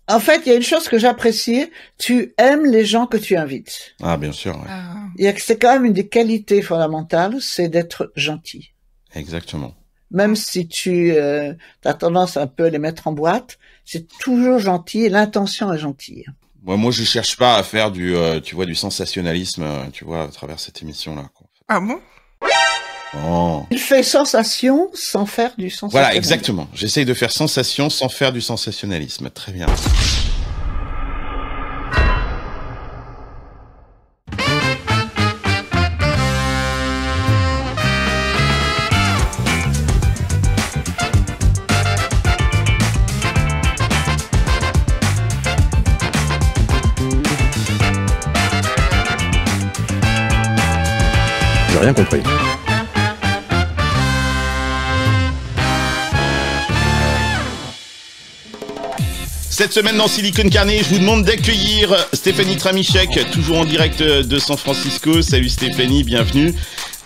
En fait, il y a une chose que j'apprécie, tu aimes les gens que tu invites. Ah, bien sûr, ouais. C'est quand même une des qualités fondamentales, c'est d'être gentil. Exactement. Même si tu as tendance un peu à les mettre en boîte, c'est toujours gentil et l'intention est gentille. Moi, je cherche pas à faire du sensationnalisme, tu vois, à travers cette émission-là. Ah bon? Oh. Il fait sensation sans faire du sensationnalisme. Voilà, exactement. J'essaye de faire sensation sans faire du sensationnalisme. Très bien. J'ai rien compris. Cette semaine dans Silicon Carnet, je vous demande d'accueillir Stéphanie Tramichek, toujours en direct de San Francisco. Salut Stéphanie, bienvenue.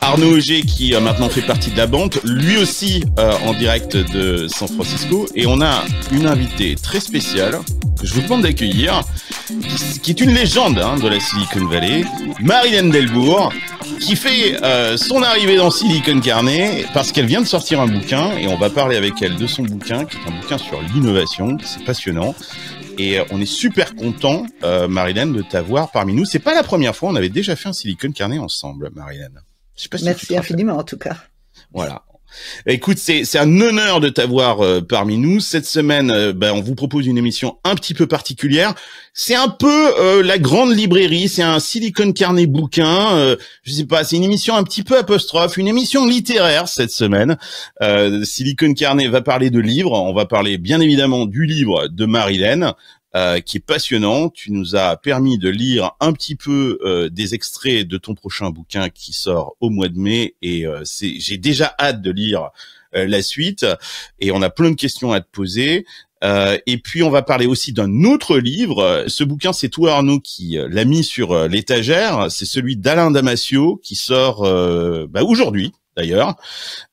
Arnaud Auger qui maintenant fait partie de la bande, lui aussi en direct de San Francisco. Et on a une invitée très spéciale que je vous demande d'accueillir, qui est une légende de la Silicon Valley, Marilène Delbourg, qui fait son arrivée dans Silicon Carnet parce qu'elle vient de sortir un bouquin et on va parler avec elle de son bouquin, qui est un bouquin sur l'innovation, c'est passionnant. Et on est super content, Marilène, de t'avoir parmi nous. C'est pas la première fois, on avait déjà fait un Silicon Carnet ensemble, Marilène. Je sais pas si merci infiniment en tout cas. Voilà. Écoute, c'est un honneur de t'avoir parmi nous. Cette semaine, on vous propose une émission un petit peu particulière. C'est un peu la grande librairie, c'est un Silicon Carnet bouquin. Je sais pas, c'est une émission un petit peu apostrophe, une émission littéraire cette semaine. Silicon Carnet va parler de livres. On va parler bien évidemment du livre de Marilène. Qui est passionnant. Tu nous as permis de lire un petit peu des extraits de ton prochain bouquin qui sort au mois de mai et j'ai déjà hâte de lire la suite et on a plein de questions à te poser. Et puis on va parler aussi d'un autre livre. Ce bouquin, c'est toi Arnaud qui l'a mis sur l'étagère. C'est celui d'Alain Damasio qui sort aujourd'hui d'ailleurs.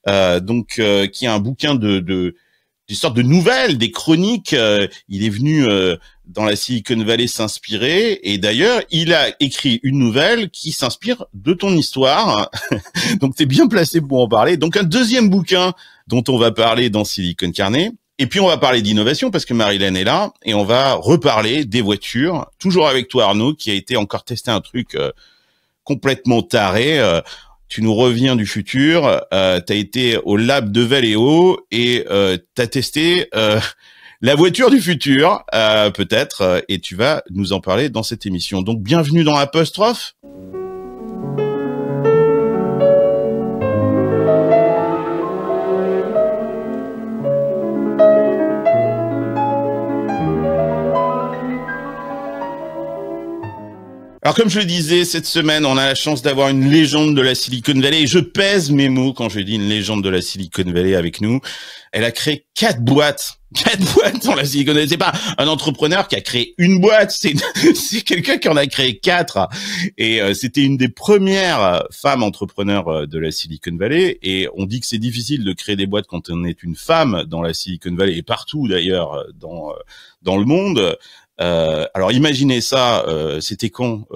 Qui est un bouquin des sortes de nouvelles, des chroniques. Il est venu dans la Silicon Valley s'inspirer et d'ailleurs, il a écrit une nouvelle qui s'inspire de ton histoire. Donc, t'es bien placé pour en parler. Donc, un deuxième bouquin dont on va parler dans Silicon Carnet. Et puis, on va parler d'innovation parce que Marilène est là et on va reparler des voitures. Toujours avec toi, Arnaud, qui a été encore testé un truc complètement taré. Tu nous reviens du futur, t'as été au lab de Valeo et t'as testé la voiture du futur, peut-être, et tu vas nous en parler dans cette émission. Donc, bienvenue dans Apostrophe. Alors comme je le disais, cette semaine, on a la chance d'avoir une légende de la Silicon Valley. Et je pèse mes mots quand je dis une légende de la Silicon Valley avec nous. Elle a créé 4 boîtes. 4 boîtes dans la Silicon Valley. C'est pas un entrepreneur qui a créé une boîte, c'est quelqu'un qui en a créé 4. Et c'était une des premières femmes entrepreneurs de la Silicon Valley. Et on dit que c'est difficile de créer des boîtes quand on est une femme dans la Silicon Valley et partout d'ailleurs dans le monde. Alors imaginez ça, c'était quand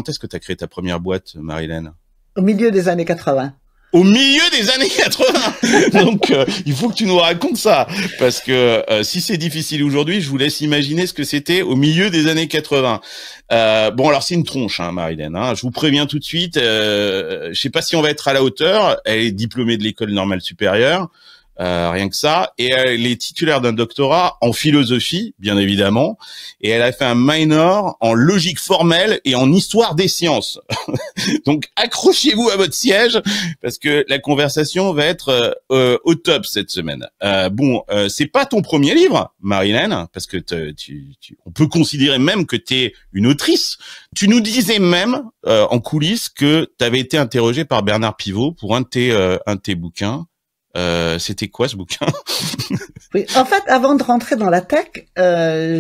est-ce que tu as créé ta première boîte, Marilène? Au milieu des années 80. Au milieu des années 80. Donc il faut que tu nous racontes ça parce que si c'est difficile aujourd'hui, je vous laisse imaginer ce que c'était au milieu des années 80. Bon alors c'est une tronche Marilène, je vous préviens tout de suite, je sais pas si on va être à la hauteur. Elle est diplômée de l'école normale supérieure. Rien que ça, et elle est titulaire d'un doctorat en philosophie, bien évidemment, et elle a fait un minor en logique formelle et en histoire des sciences. Donc accrochez-vous à votre siège parce que la conversation va être au top cette semaine. C'est pas ton premier livre, Marilène, parce que on peut considérer même que t'es une autrice. Tu nous disais même en coulisses que t'avais été interrogée par Bernard Pivot pour un de tes bouquins. C'était quoi ce bouquin? Oui, en fait, avant de rentrer dans la tech,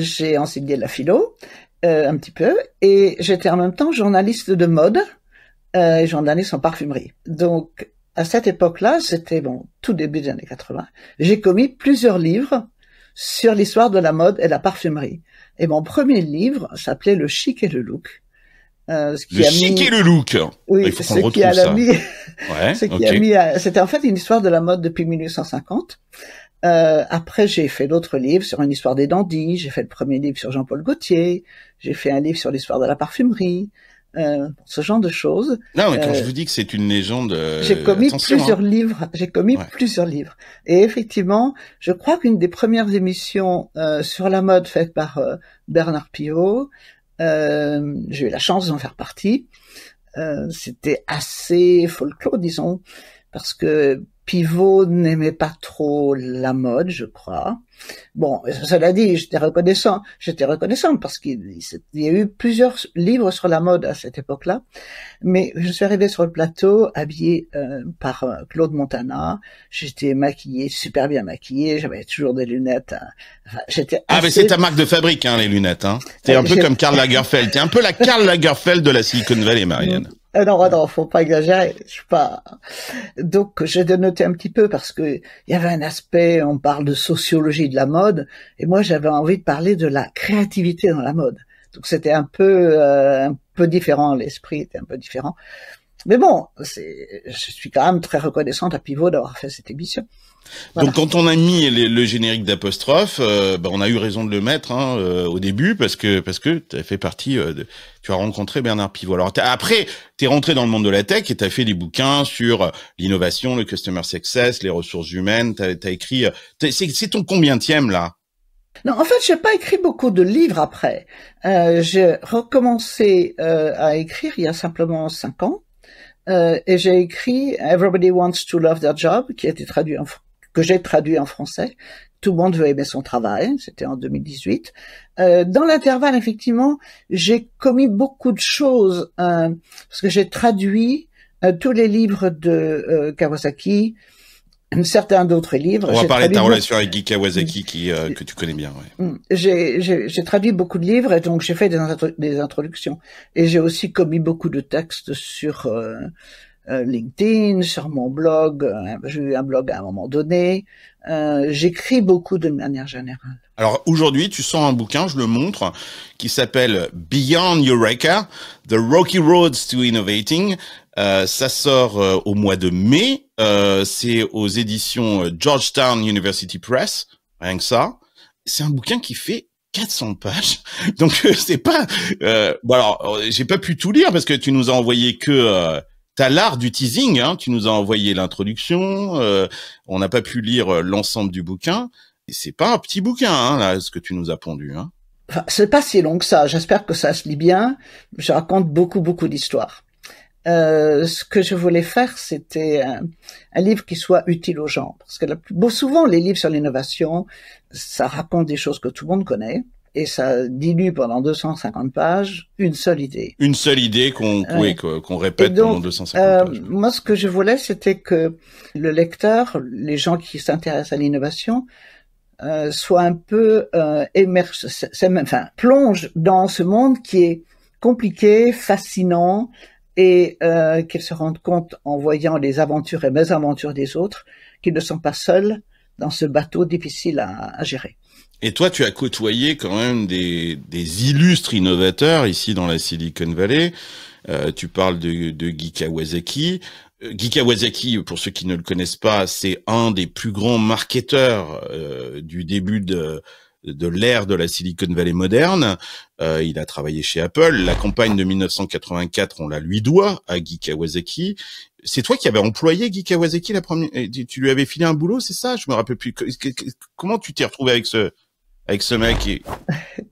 j'ai enseigné la philo un petit peu et j'étais en même temps journaliste de mode et journaliste en parfumerie. Donc à cette époque-là, c'était tout début des années 80. J'ai commis plusieurs livres sur l'histoire de la mode et la parfumerie. Et mon premier livre s'appelait Le chic et le look. Ce qui le chic et le look. Oui, il faut qu'on le retrouve ça. C'était en fait une histoire de la mode depuis 1850. Après, j'ai fait d'autres livres sur une histoire des dandys. J'ai fait le premier livre sur Jean-Paul Gaultier. J'ai fait un livre sur l'histoire de la parfumerie. Ce genre de choses. Non, mais quand je vous dis que c'est une légende, j'ai commis plusieurs livres. J'ai commis plusieurs livres. Et effectivement, je crois qu'une des premières émissions sur la mode faites par Bernard Pivot, j'ai eu la chance d'en faire partie. C'était assez folklore, disons, parce que Pivot n'aimait pas trop la mode, je crois. Bon, cela dit, j'étais reconnaissante parce qu'il y a eu plusieurs livres sur la mode à cette époque-là. Mais je suis arrivée sur le plateau habillée par Claude Montana. J'étais maquillée, super bien maquillée. J'avais toujours des lunettes. J'étais assez... mais c'est ta marque de fabrique, hein, les lunettes. Hein. T'es un peu comme Karl Lagerfeld. T'es un peu la Karl Lagerfeld de la Silicon Valley, Marianne. Non, faut pas exagérer. Je suis pas. Donc, j'ai dénoté un petit peu parce que il y avait un aspect, on parle de sociologie de la mode, et moi, j'avais envie de parler de la créativité dans la mode. Donc, c'était un peu différent. L'esprit était un peu différent. Mais bon, je suis quand même très reconnaissante à Pivot d'avoir fait cette émission. Voilà. Donc quand on a mis le générique d'apostrophe, on a eu raison de le mettre au début parce que tu as fait partie tu as rencontré Bernard Pivot. Alors après tu es rentré dans le monde de la tech et tu as fait des bouquins sur l'innovation, le customer success, les ressources humaines, tu as écrit c'est ton combientième là? Non, en fait, j'ai pas écrit beaucoup de livres après. J'ai recommencé à écrire il y a simplement 5 ans. Et j'ai écrit Everybody Wants to Love Their Job, qui a été que j'ai traduit en français. Tout le monde veut aimer son travail. C'était en 2018. Dans l'intervalle, effectivement, j'ai commis beaucoup de choses parce que j'ai traduit tous les livres de Kawasaki, certains d'autres livres. On va parler de ta relation avec Guy Kawasaki que tu connais bien. Ouais. J'ai traduit beaucoup de livres et donc j'ai fait des introductions. Et j'ai aussi commis beaucoup de textes sur LinkedIn, sur mon blog. J'ai eu un blog à un moment donné. J'écris beaucoup de manière générale. Alors aujourd'hui, tu sors un bouquin, je le montre, qui s'appelle Beyond Eureka, The Rocky Roads to Innovating. Ça sort au mois de mai. C'est aux éditions Georgetown University Press. Rien que ça. C'est un bouquin qui fait 400 pages. Donc c'est pas... bon alors, j'ai pas pu tout lire parce que tu nous as envoyé que... T'as l'art du teasing, hein. Tu nous as envoyé l'introduction. On n'a pas pu lire l'ensemble du bouquin. Et c'est pas un petit bouquin, hein, là, ce que tu nous as pondu, hein. Enfin, c'est pas si long que ça. J'espère que ça se lit bien. Je raconte beaucoup d'histoires. Ce que je voulais faire, c'était un livre qui soit utile aux gens. Parce que souvent, les livres sur l'innovation, ça raconte des choses que tout le monde connaît. Et ça dilue pendant 250 pages une seule idée. Une seule idée qu'on répète donc, pendant 250 pages. Moi, ce que je voulais, c'était que le lecteur, les gens qui s'intéressent à l'innovation, soient un peu plongent dans ce monde qui est compliqué, fascinant, et qu'ils se rendent compte en voyant les aventures et mésaventures des autres qu'ils ne sont pas seuls dans ce bateau difficile à gérer. Et toi, tu as côtoyé quand même des illustres innovateurs ici dans la Silicon Valley. Tu parles de Guy Kawasaki. Guy Kawasaki, pour ceux qui ne le connaissent pas, c'est un des plus grands marketeurs du début de l'ère de la Silicon Valley moderne. Il a travaillé chez Apple. La campagne de 1984, on la lui doit à Guy Kawasaki. C'est toi qui avais employé Guy Kawasaki la première. Tu lui avais filé un boulot, c'est ça? Je me rappelle plus. Comment tu t'es retrouvé avec ce mec?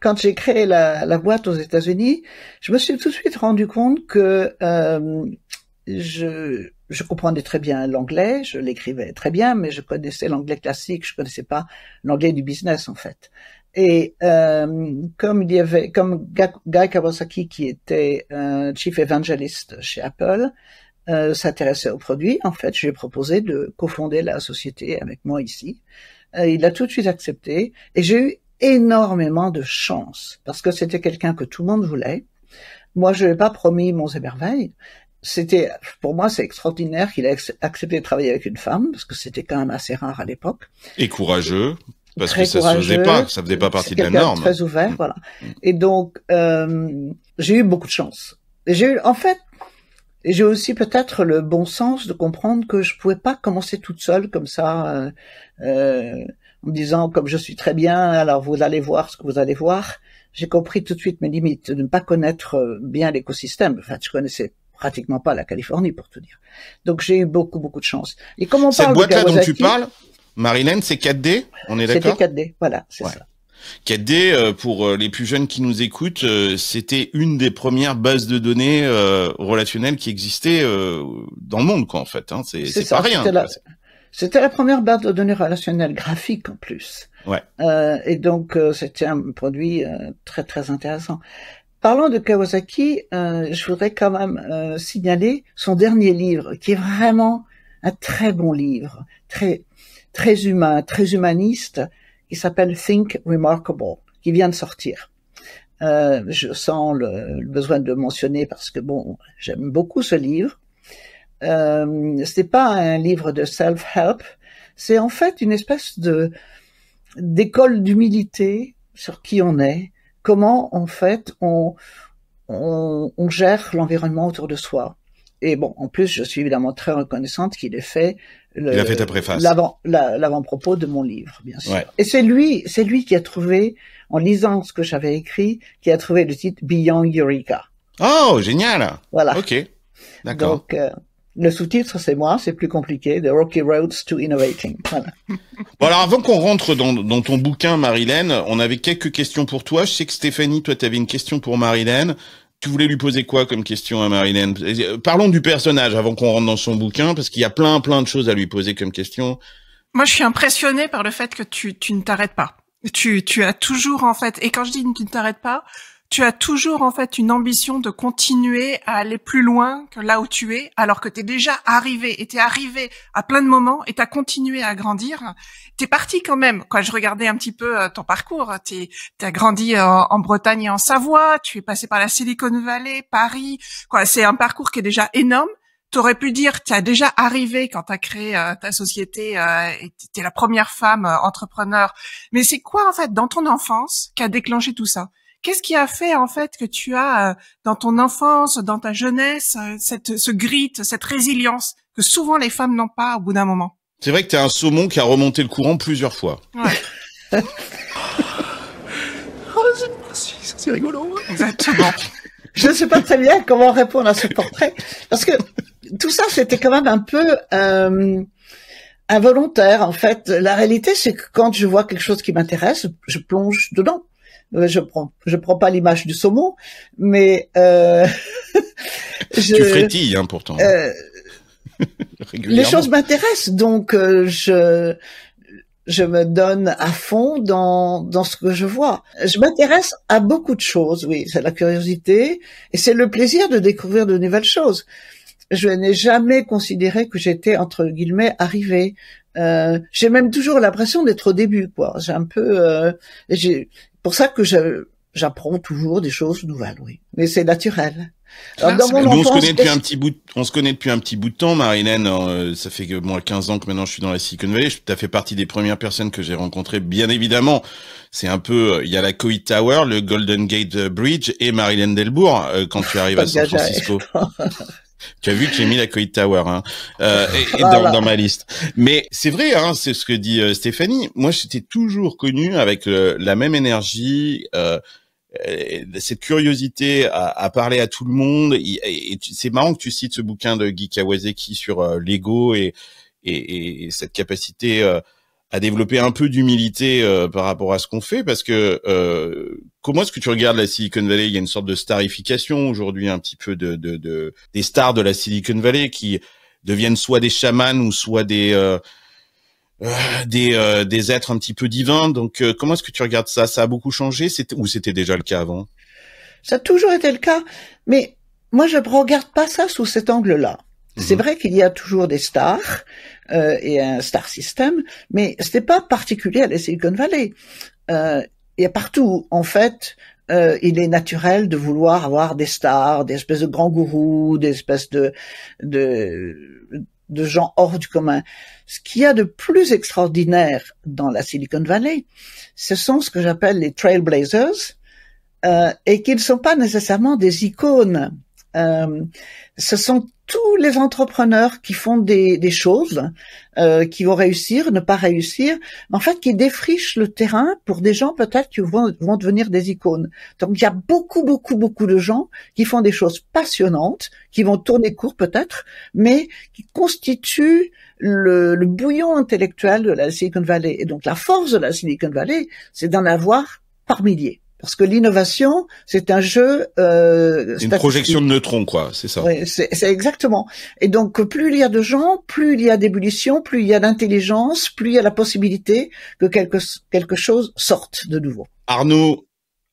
Quand j'ai créé la boîte aux États-Unis, je me suis tout de suite rendu compte que je comprenais très bien l'anglais, je l'écrivais très bien, mais je connaissais l'anglais classique, je connaissais pas l'anglais du business en fait. Et comme Guy Kawasaki qui était chief evangelist chez Apple, s'intéressait au produit, en fait, je lui ai proposé de cofonder la société avec moi ici. Il a tout de suite accepté et j'ai eu énormément de chance parce que c'était quelqu'un que tout le monde voulait. Moi, je n'ai pas promis monts et merveilles. Pour moi, c'est extraordinaire qu'il ait accepté de travailler avec une femme parce que c'était quand même assez rare à l'époque. Et courageux. parce très que ça courageux, se faisait pas, ça faisait pas partie de la norme. Très ouvert, voilà. Et donc j'ai eu beaucoup de chance. J'ai aussi peut-être le bon sens de comprendre que je pouvais pas commencer toute seule comme ça, en me disant comme je suis très bien, alors vous allez voir ce que vous allez voir. J'ai compris tout de suite mes limites, de ne pas connaître bien l'écosystème. Enfin, je connaissais pratiquement pas la Californie pour tout dire. Donc j'ai eu beaucoup de chance. Et comme on Cette parle boîte-là de dont tu parles, Marilyn, c'est 4D, on est d'accord? C'était 4D, voilà, c'est ça. 4D, pour les plus jeunes qui nous écoutent, c'était une des premières bases de données relationnelles qui existait dans le monde, quoi, en fait. Hein. C'est pas rien. C'était la première base de données relationnelles graphiques en plus. Ouais. Et donc c'était un produit très très intéressant. Parlant de Kawasaki, je voudrais quand même signaler son dernier livre, qui est vraiment un très bon livre, très très humain, très humaniste, qui s'appelle Think Remarkable, qui vient de sortir. Je sens le besoin de le mentionner parce que bon, j'aime beaucoup ce livre. C'est pas un livre de self-help, c'est en fait une espèce d'école d'humilité sur qui on est, comment en fait on gère l'environnement autour de soi. Et bon, en plus, je suis évidemment très reconnaissante qu'il ait fait il a fait ta préface, l'avant-propos de mon livre, bien sûr. Ouais. Et c'est lui qui a trouvé, en lisant ce que j'avais écrit, qui a trouvé le titre Beyond Eureka. Oh, génial. Voilà. Ok, d'accord. Donc le sous-titre, c'est moi, c'est plus compliqué, The Rocky Roads to Innovating. Voilà. Bon, alors avant qu'on rentre dans ton bouquin, Marilyn, on avait quelques questions pour toi. Je sais que Stéphanie, toi, tu avais une question pour Marilyn. Tu voulais lui poser quoi comme question à Marilyn? Parlons du personnage avant qu'on rentre dans son bouquin, parce qu'il y a plein de choses à lui poser comme question. Moi, je suis impressionnée par le fait que tu ne t'arrêtes pas. Tu as toujours, en fait, et quand je dis tu ne t'arrêtes pas, tu as toujours, en fait, une ambition de continuer à aller plus loin que là où tu es, alors que t'es déjà arrivé, et t'es arrivé à plein de moments, et t'as continué à grandir. T'es parti quand même. Quand je regardais un petit peu ton parcours, t'as grandi en Bretagne et en Savoie, tu es passé par la Silicon Valley, Paris, quoi. C'est un parcours qui est déjà énorme. T'aurais pu dire, t'as déjà arrivé quand t'as créé ta société, et t'es la première femme entrepreneur. Mais c'est quoi, en fait, dans ton enfance, qui a déclenché tout ça? Qu'est-ce qui a fait, en fait, que tu as, dans ton enfance, dans ta jeunesse, ce grit, cette résilience que souvent les femmes n'ont pas au bout d'un moment? C'est vrai que t'es un saumon qui a remonté le courant plusieurs fois. Ouais. C'est rigolo. Exactement. Je ne sais pas très bien comment répondre à ce portrait, parce que tout ça, c'était quand même un peu involontaire, en fait. La réalité, c'est que quand je vois quelque chose qui m'intéresse, je plonge dedans. Je prends pas l'image du saumon, mais Tu frétilles, hein, pourtant. Les choses m'intéressent, donc je me donne à fond dans ce que je vois. Je m'intéresse à beaucoup de choses, oui, c'est la curiosité et c'est le plaisir de découvrir de nouvelles choses. Je n'ai jamais considéré que j'étais, entre guillemets, arrivée. J'ai même toujours l'impression d'être au début, quoi. J'ai un peu, pour ça que j'apprends toujours des choses nouvelles, oui. Mais c'est naturel. Alors, dans mon enfance, on se connaît depuis un petit bout de temps, Marilyn. Ça fait que moi 15 ans que maintenant je suis dans la Silicon Valley. Tu as fait partie des premières personnes que j'ai rencontrées, bien évidemment. C'est un peu, il y a la Coit Tower, le Golden Gate Bridge et Marilyn Delbourg quand tu arrives à San Francisco. Tu as vu que j'ai mis la Coit Tower, hein, dans ma liste. Mais c'est vrai, hein, c'est ce que dit Stéphanie. Moi, j'étais toujours connu avec la même énergie, cette curiosité à parler à tout le monde. Et c'est marrant que tu cites ce bouquin de Guy Kawasaki sur l'ego et cette capacité à développer un peu d'humilité par rapport à ce qu'on fait, parce que comment est-ce que tu regardes la Silicon Valley? Il y a une sorte de starification aujourd'hui un petit peu des stars de la Silicon Valley qui deviennent soit des chamans ou soit des êtres un petit peu divins. Donc comment est-ce que tu regardes ça? Ça a beaucoup changé, c'était déjà le cas avant? Ça a toujours été le cas, mais moi je ne regarde pas ça sous cet angle-là. C'est vrai qu'il y a toujours des stars et un star system, mais c'était pas particulier à la Silicon Valley. Il y a partout, en fait, il est naturel de vouloir avoir des stars, des espèces de grands gourous, des espèces de de gens hors du commun. Ce qu'il y a de plus extraordinaire dans la Silicon Valley, ce sont ce que j'appelle les trailblazers, et qui ne sont pas nécessairement des icônes. Ce sont tous les entrepreneurs qui font des choses, qui vont réussir, ne pas réussir, mais en fait qui défrichent le terrain pour des gens peut-être qui vont devenir des icônes. Donc il y a beaucoup de gens qui font des choses passionnantes, qui vont tourner court peut-être, mais qui constituent le bouillon intellectuel de la Silicon Valley. Et donc la force de la Silicon Valley, c'est d'en avoir par milliers. Parce que l'innovation, c'est un jeu une projection de neutrons, quoi, c'est ça. Oui, c'est exactement. Et donc, plus il y a de gens, plus il y a d'ébullition, plus il y a d'intelligence, plus il y a la possibilité que quelque chose sorte de nouveau. Arnaud,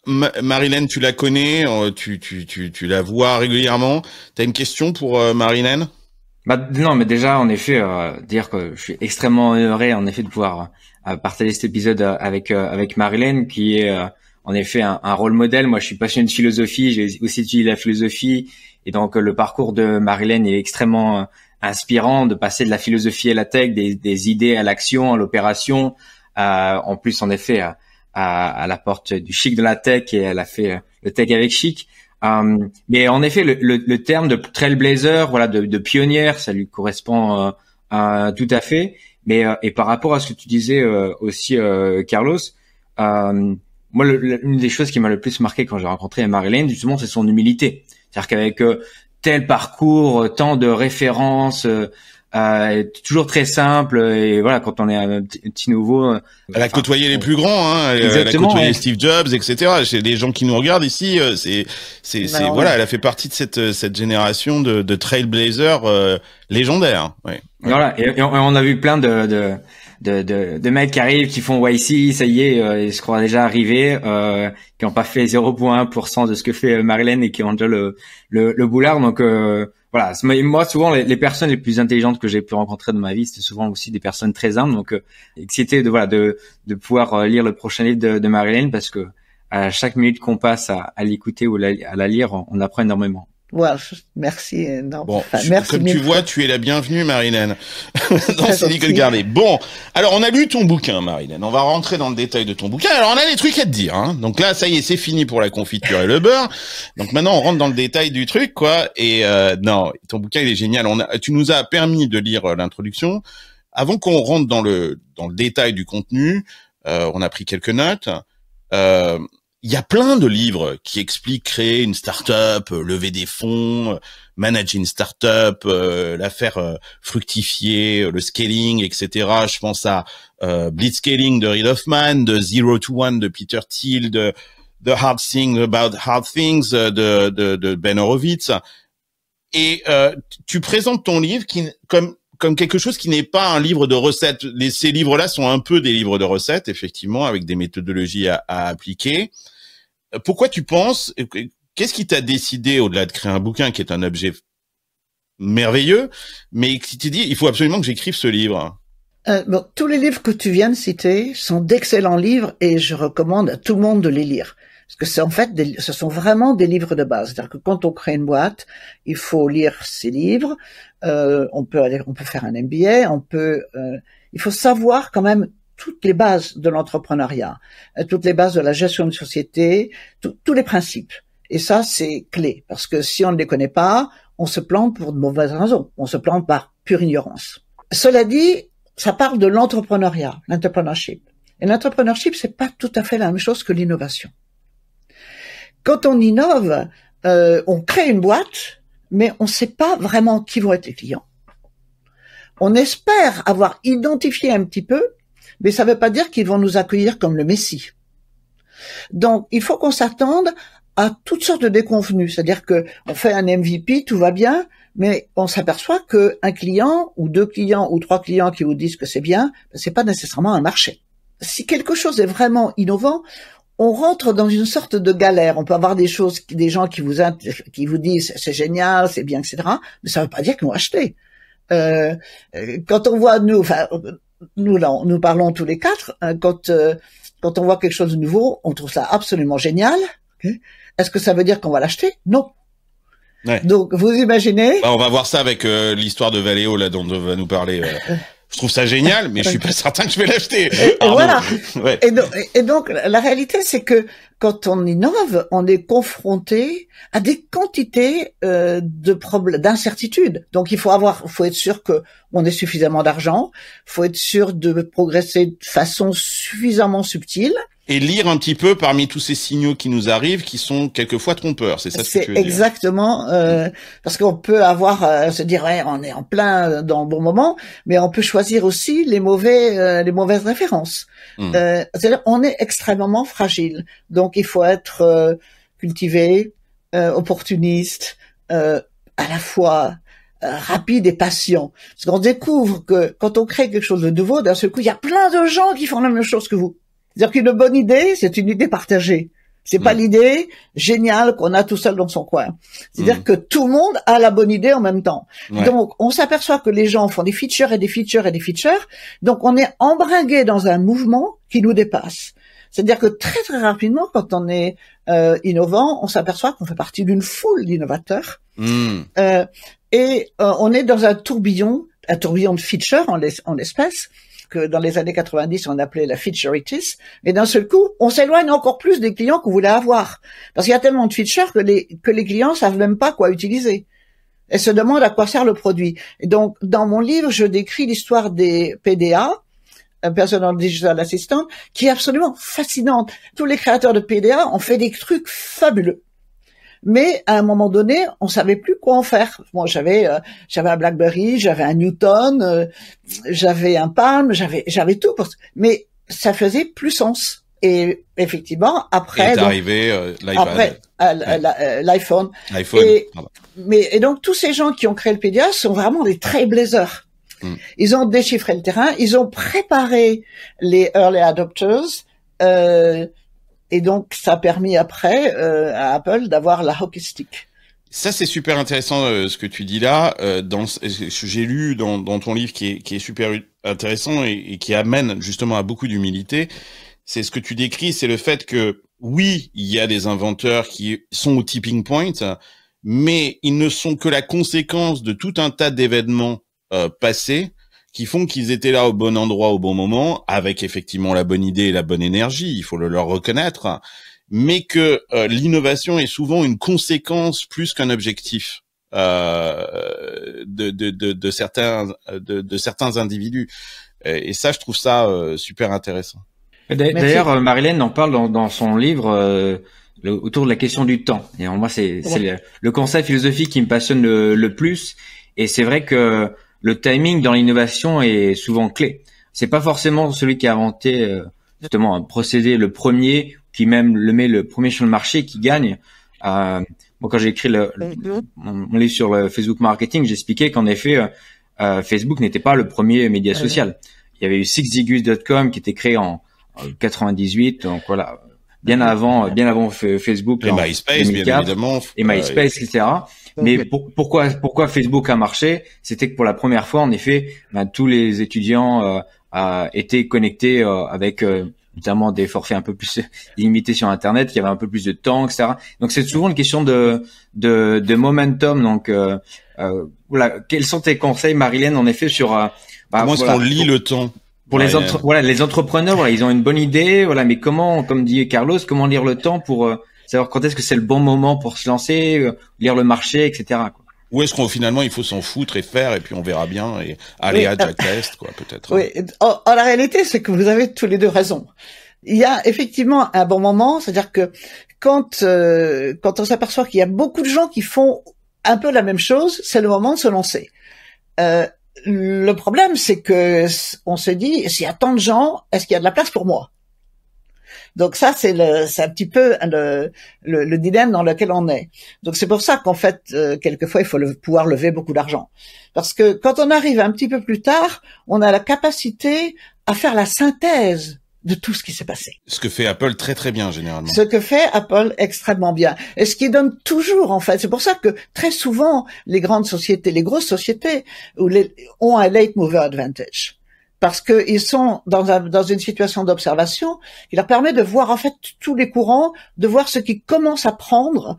Marilène, tu la connais, tu la vois régulièrement. T'as une question pour Marilène? Non, mais déjà, en effet, dire que je suis extrêmement honoré, en effet, de pouvoir partager cet épisode avec Marilène, qui est en effet un rôle modèle. Moi, je suis passionné de philosophie, j'ai aussi étudié la philosophie, et donc le parcours de Marilène est extrêmement inspirant, de passer de la philosophie à la tech, des idées à l'action, à l'opération. En plus, en effet, à la porte du chic de la tech, et elle a fait le tech avec chic. Mais en effet, le terme de trailblazer, voilà, de pionnière, ça lui correspond tout à fait. Mais et par rapport à ce que tu disais aussi, Carlos, moi, une des choses qui m'a le plus marqué quand j'ai rencontré Marilène, justement, c'est son humilité. C'est-à-dire qu'avec tel parcours, tant de références, toujours très simple, et voilà, quand on est un petit nouveau, elle a côtoyé les plus grands, hein. Elle a côtoyé Steve Jobs, etc. Chez les gens qui nous regardent ici, voilà, elle a fait partie de cette génération de trailblazers légendaires. Ouais. Voilà, et on a vu plein de mecs qui arrivent, qui font YC, ça y est, ils se croient déjà arrivés, qui ont pas fait 0,1% de ce que fait Marilène, et qui ont déjà le boulard. Donc voilà, moi souvent les personnes les plus intelligentes que j'ai pu rencontrer dans ma vie, c'était souvent aussi des personnes très humbles. Donc excité de pouvoir lire le prochain livre de Marilène, parce que à chaque minute qu'on passe à l'écouter ou à la lire, on apprend énormément. Voilà, merci. Bon, merci, comme tu vois, tu es la bienvenue, Marilène, dans Silicon Valley. Bon, alors on a lu ton bouquin, Marilène. On va rentrer dans le détail de ton bouquin. Alors on a des trucs à te dire, hein. Donc là, ça y est, c'est fini pour la confiture et le beurre. Donc maintenant, on rentre dans le détail du truc, quoi. Et non, ton bouquin, il est génial. Tu nous as permis de lire l'introduction. Avant qu'on rentre dans le détail du contenu, on a pris quelques notes. Il y a plein de livres qui expliquent créer une start-up, lever des fonds, manager une start-up, la faire fructifier, le scaling, etc. Je pense à Blitzscaling de Reid Hoffman, de 0 to 1 de Peter Thiel, de The Hard Thing About Hard Things de Ben Horowitz. Et tu présentes ton livre comme quelque chose qui n'est pas un livre de recettes. Ces livres-là sont un peu des livres de recettes, effectivement, avec des méthodologies à appliquer. Pourquoi tu penses, qu'est-ce qui t'a décidé, au-delà de créer un bouquin qui est un objet merveilleux, mais qui t'a dit, il faut absolument que j'écrive ce livre? Bon, tous les livres que tu viens de citer sont d'excellents livres, et je recommande à tout le monde de les lire. Parce que c'est en fait ce sont vraiment des livres de base. C'est-à-dire que quand on crée une boîte, il faut lire ces livres. On peut faire un MBA. Il faut savoir quand même toutes les bases de l'entrepreneuriat, toutes les bases de la gestion de société, tous les principes. Et ça, c'est clé, parce que si on ne les connaît pas, on se plante pour de mauvaises raisons. On se plante par pure ignorance. Cela dit, ça parle de l'entrepreneuriat, l'entrepreneurship. Et l'entrepreneurship, c'est pas tout à fait la même chose que l'innovation. Quand on innove, on crée une boîte, mais on ne sait pas vraiment qui vont être les clients. On espère avoir identifié un petit peu, mais ça ne veut pas dire qu'ils vont nous accueillir comme le Messie. Donc, il faut qu'on s'attende à toutes sortes de déconvenues. C'est-à-dire que on fait un MVP, tout va bien, mais on s'aperçoit qu'un client, ou 2 clients, ou 3 clients qui vous disent que c'est bien, c'est pas nécessairement un marché. Si quelque chose est vraiment innovant, on rentre dans une sorte de galère. On peut avoir des gens qui vous disent c'est génial, c'est bien, etc. Mais ça ne veut pas dire qu'ils vont acheter. Quand on voit nous parlons tous les 4. Quand on voit quelque chose de nouveau, on trouve ça absolument génial. Okay. Est-ce que ça veut dire qu'on va l'acheter? Non. Ouais. Donc, vous imaginez. On va voir ça avec l'histoire de Valeo là dont on va nous parler. Je trouve ça génial, mais je suis pas certain que je vais l'acheter. Et voilà. Ouais. Et donc, la réalité, c'est que quand on innove, on est confronté à des quantités de problèmes, d'incertitudes. Donc, faut être sûr que on ait suffisamment d'argent, faut être sûr de progresser de façon suffisamment subtile. Et lire un petit peu parmi tous ces signaux qui nous arrivent, qui sont quelquefois trompeurs. C'est ça ce que tu veux dire. C'est exactement, parce qu'on peut avoir se dire ouais, on est en plein dans le bon moment, mais on peut choisir aussi les mauvaises références. C'est-à-dire on est extrêmement fragile, donc il faut être cultivé, opportuniste, à la fois rapide et patient. Parce qu'on découvre que quand on crée quelque chose de nouveau, d'un seul coup, il y a plein de gens qui font la même chose que vous. C'est-à-dire qu'une bonne idée, c'est une idée partagée. C'est pas l'idée géniale qu'on a tout seul dans son coin. C'est-à-dire que tout le monde a la bonne idée en même temps. Ouais. Donc, on s'aperçoit que les gens font des features et des features et des features. Donc, on est embringué dans un mouvement qui nous dépasse. C'est-à-dire que très, très rapidement, quand on est innovant, on s'aperçoit qu'on fait partie d'une foule d'innovateurs. Et on est dans un tourbillon de features en l'espèce, que dans les années 90, on appelait la featureitis, et d'un seul coup, on s'éloigne encore plus des clients qu'on voulait avoir. Parce qu'il y a tellement de features que les clients savent même pas quoi utiliser. Et se demandent à quoi sert le produit. Et donc, dans mon livre, je décris l'histoire des PDA, Personal Digital Assistant, qui est absolument fascinante. Tous les créateurs de PDA ont fait des trucs fabuleux. Mais à un moment donné, on savait plus quoi en faire. Moi, j'avais un BlackBerry, j'avais un Newton, j'avais un Palm, j'avais tout, mais ça faisait plus sens. Et effectivement, après, est arrivé l'iPad, l'iPhone. Et donc tous ces gens qui ont créé le PDA sont vraiment des trailblazers. Ils ont déchiffré le terrain, ils ont préparé les early adopters. Et donc, ça a permis après à Apple d'avoir la hockey stick. Ça, c'est super intéressant ce que tu dis là. J'ai lu dans ton livre qui est super intéressant et qui amène justement à beaucoup d'humilité. C'est ce que tu décris, c'est le fait que oui, il y a des inventeurs qui sont au tipping point, mais ils ne sont que la conséquence de tout un tas d'événements passés qui font qu'ils étaient là au bon endroit au bon moment, avec effectivement la bonne idée et la bonne énergie, il faut le leur reconnaître, mais que l'innovation est souvent une conséquence plus qu'un objectif de certains individus. Et ça, je trouve ça super intéressant. D'ailleurs, Marilyn en parle dans son livre autour de la question du temps. Et moi, c'est le concept philosophique qui me passionne le plus. Et c'est vrai que le timing dans l'innovation est souvent clé. C'est pas forcément celui qui a inventé justement un procédé le premier, qui même le met le premier sur le marché, qui gagne. Moi, quand j'ai écrit mon livre sur le Facebook marketing, j'expliquais qu'en effet, Facebook n'était pas le premier média social. Il y avait eu sixzigus.com qui était créé en 98, donc voilà, bien avant Facebook. Et MySpace, 2004, bien évidemment. Et MySpace, etc. Mais pourquoi Facebook a marché? C'était que pour la première fois, en effet, tous les étudiants étaient connectés avec notamment des forfaits un peu plus limités sur Internet, qui avait un peu plus de temps, etc. Donc c'est souvent une question de momentum. Donc voilà, quels sont tes conseils, Marilyn, en effet, sur comment est-ce qu'on lit le temps? Pour les entrepreneurs, ils ont une bonne idée, mais comment, comme dit Carlos, comment lire le temps pour savoir quand est-ce que c'est le bon moment pour se lancer, lire le marché, etc., quoi. Ou est-ce qu'on finalement il faut s'en foutre et faire et puis on verra bien et aller à Jack Test, quoi, peut-être. Oui. La réalité, c'est que vous avez tous les deux raison. Il y a effectivement un bon moment, c'est-à-dire que quand on s'aperçoit qu'il y a beaucoup de gens qui font un peu la même chose, c'est le moment de se lancer. Le problème, c'est que on se dit, s'il y a tant de gens, est-ce qu'il y a de la place pour moi? Donc ça, c'est un petit peu le dilemme dans lequel on est. Donc c'est pour ça qu'en fait, quelquefois, il faut pouvoir lever beaucoup d'argent. Parce que quand on arrive un petit peu plus tard, on a la capacité à faire la synthèse de tout ce qui s'est passé. Ce que fait Apple très très bien généralement. Ce que fait Apple extrêmement bien. Et ce qui donne toujours, en fait, c'est pour ça que très souvent, les grandes sociétés, les grosses sociétés, ont un late mover advantage. Parce que ils sont dans une situation d'observation qui leur permet de voir en fait tous les courants, de voir ce qui commence à prendre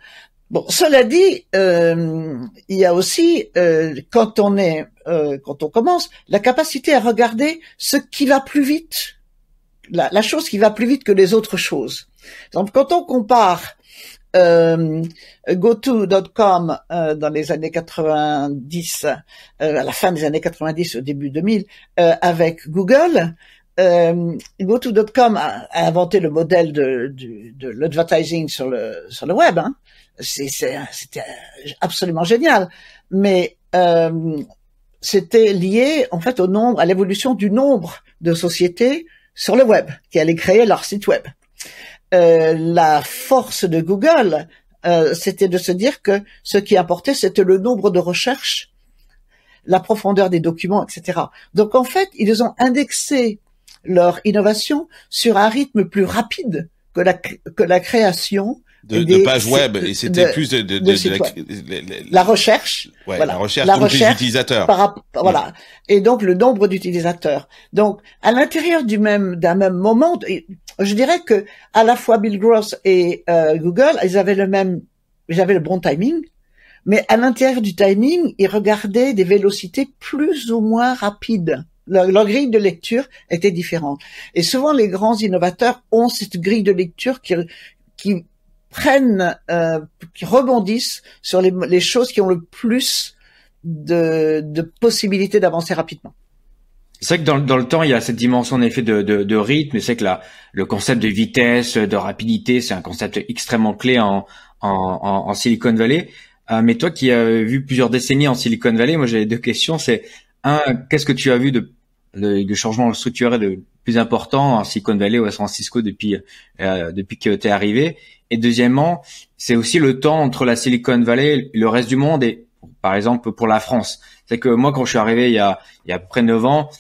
Bon, cela dit, il y a aussi quand on commence, la capacité à regarder ce qui va plus vite, la chose qui va plus vite que les autres choses. Donc, quand on compare GoTo.com dans les années 90, à la fin des années 90, au début 2000, avec Google. GoTo.com a inventé le modèle de l'advertising sur le web. Hein. C'était absolument génial, mais c'était lié en fait à l'évolution du nombre de sociétés sur le web qui allaient créer leur site web. La force de Google, c'était de se dire que ce qui importait, c'était le nombre de recherches, la profondeur des documents, etc. Donc en fait, ils ont indexé leur innovation sur un rythme plus rapide que la création de pages web, et c'était plus la recherche, ouais, voilà, la recherche des utilisateurs. Voilà, et donc le nombre d'utilisateurs. Donc à l'intérieur d'un même moment, je dirais que à la fois Bill Gross et Google, ils avaient le bon timing, mais à l'intérieur du timing, ils regardaient des vélocités plus ou moins rapides. Leur grille de lecture était différente. Et souvent, les grands innovateurs ont cette grille de lecture qui rebondissent sur les choses qui ont le plus de possibilités d'avancer rapidement. C'est vrai que dans le temps, il y a cette dimension en effet de rythme. C'est que le concept de vitesse, de rapidité, c'est un concept extrêmement clé en Silicon Valley. Mais toi qui as vu plusieurs décennies en Silicon Valley, moi j'avais deux questions. C'est qu'est-ce que tu as vu de changement structurel de plus important en Silicon Valley ou à San Francisco depuis que tu es arrivé? Et deuxièmement, c'est aussi le temps entre la Silicon Valley et le reste du monde, et par exemple pour la France. C'est que moi, quand je suis arrivé il y a à peu près 9 ans,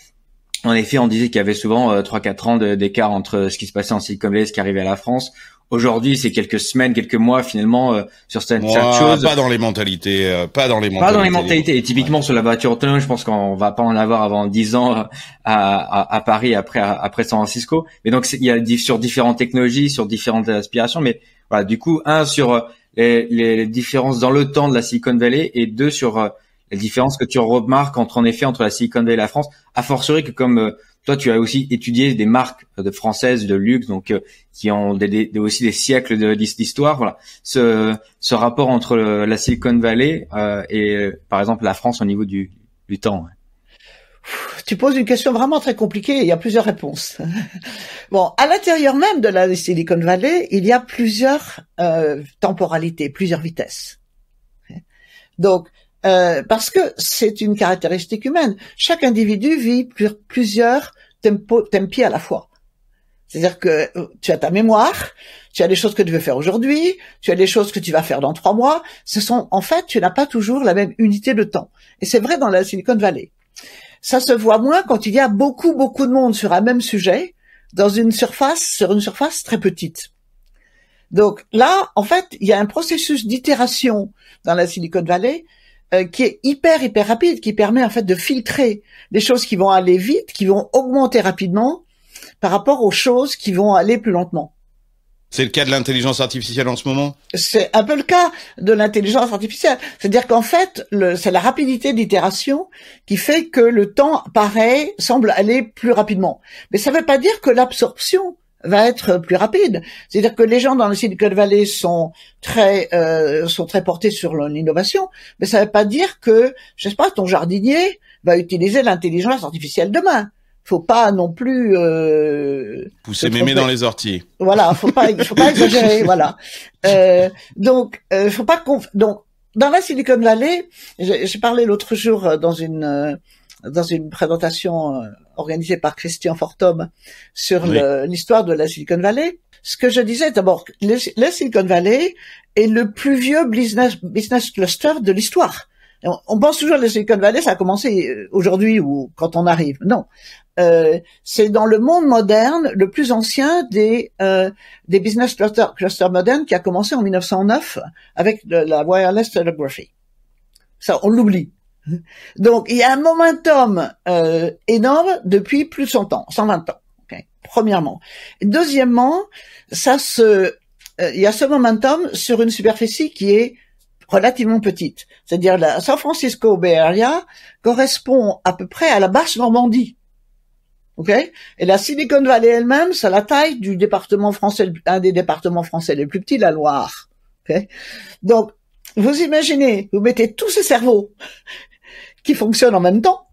en effet, on disait qu'il y avait souvent 3-4 ans d'écart entre ce qui se passait en Silicon Valley et ce qui arrivait à la France. Aujourd'hui, c'est quelques semaines, quelques mois finalement sur certaines choses. Pas dans les mentalités, pas dans les mentalités. Et typiquement sur la voiture autonome, je pense qu'on va pas en avoir avant 10 ans à Paris après San Francisco. Mais donc il y a sur différentes technologies, sur différentes aspirations. Mais voilà, du coup, sur les différences dans le temps de la Silicon Valley, et deux sur les différences que tu remarques entre la Silicon Valley et la France. A fortiori que comme toi, tu as aussi étudié des marques françaises de luxe, donc qui ont aussi des siècles d'histoire. Voilà, ce rapport entre la Silicon Valley et par exemple la France au niveau du temps. Ouais. Tu poses une question vraiment très compliquée et il y a plusieurs réponses. Bon, à l'intérieur même de la Silicon Valley, il y a plusieurs temporalités, plusieurs vitesses. Donc, parce que c'est une caractéristique humaine. Chaque individu vit plusieurs tempi à la fois. C'est-à-dire que tu as ta mémoire, tu as des choses que tu veux faire aujourd'hui, tu as des choses que tu vas faire dans 3 mois. En fait, tu n'as pas toujours la même unité de temps. Et c'est vrai dans la Silicon Valley. Ça se voit moins quand il y a beaucoup de monde sur un même sujet, sur une surface très petite. Donc là, en fait, il y a un processus d'itération dans la Silicon Valley qui est hyper rapide, qui permet en fait de filtrer les choses qui vont aller vite, qui vont augmenter rapidement par rapport aux choses qui vont aller plus lentement. C'est le cas de l'intelligence artificielle en ce moment? C'est un peu le cas de l'intelligence artificielle. C'est-à-dire qu'en fait, c'est la rapidité d'itération qui fait que le temps semble aller plus rapidement. Mais ça ne veut pas dire que l'absorption va être plus rapide. C'est-à-dire que les gens dans le Silicon Valley sont très portés sur l'innovation, mais ça ne veut pas dire que, je sais pas, ton jardinier va utiliser l'intelligence artificielle demain. Faut pas non plus pousser mémé dans les orties. Voilà, faut pas exagérer, voilà. Donc dans la Silicon Valley, j'ai parlé l'autre jour dans une présentation organisée par Christian Fortom sur l'histoire de la Silicon Valley. Ce que je disais d'abord, la Silicon Valley est le plus vieux business cluster de l'histoire. On pense toujours que la Silicon Valley, ça a commencé aujourd'hui ou quand on arrive. Non. C'est dans le monde moderne le plus ancien des business clusters modernes, qui a commencé en 1909 avec la wireless telegraphy. Ça, on l'oublie. Donc, il y a un momentum énorme depuis plus de 100 ans, 120 ans. Okay, premièrement. Deuxièmement, ça se il y a ce momentum sur une superficie qui est relativement petite. C'est-à-dire la San Francisco Bay Area correspond à peu près à la basse Normandie. OK? Et la Silicon Valley elle-même, c'est la taille du département français, un des départements français les plus petits, la Loire. OK? Donc, vous imaginez, vous mettez tous ces cerveaux qui fonctionnent en même temps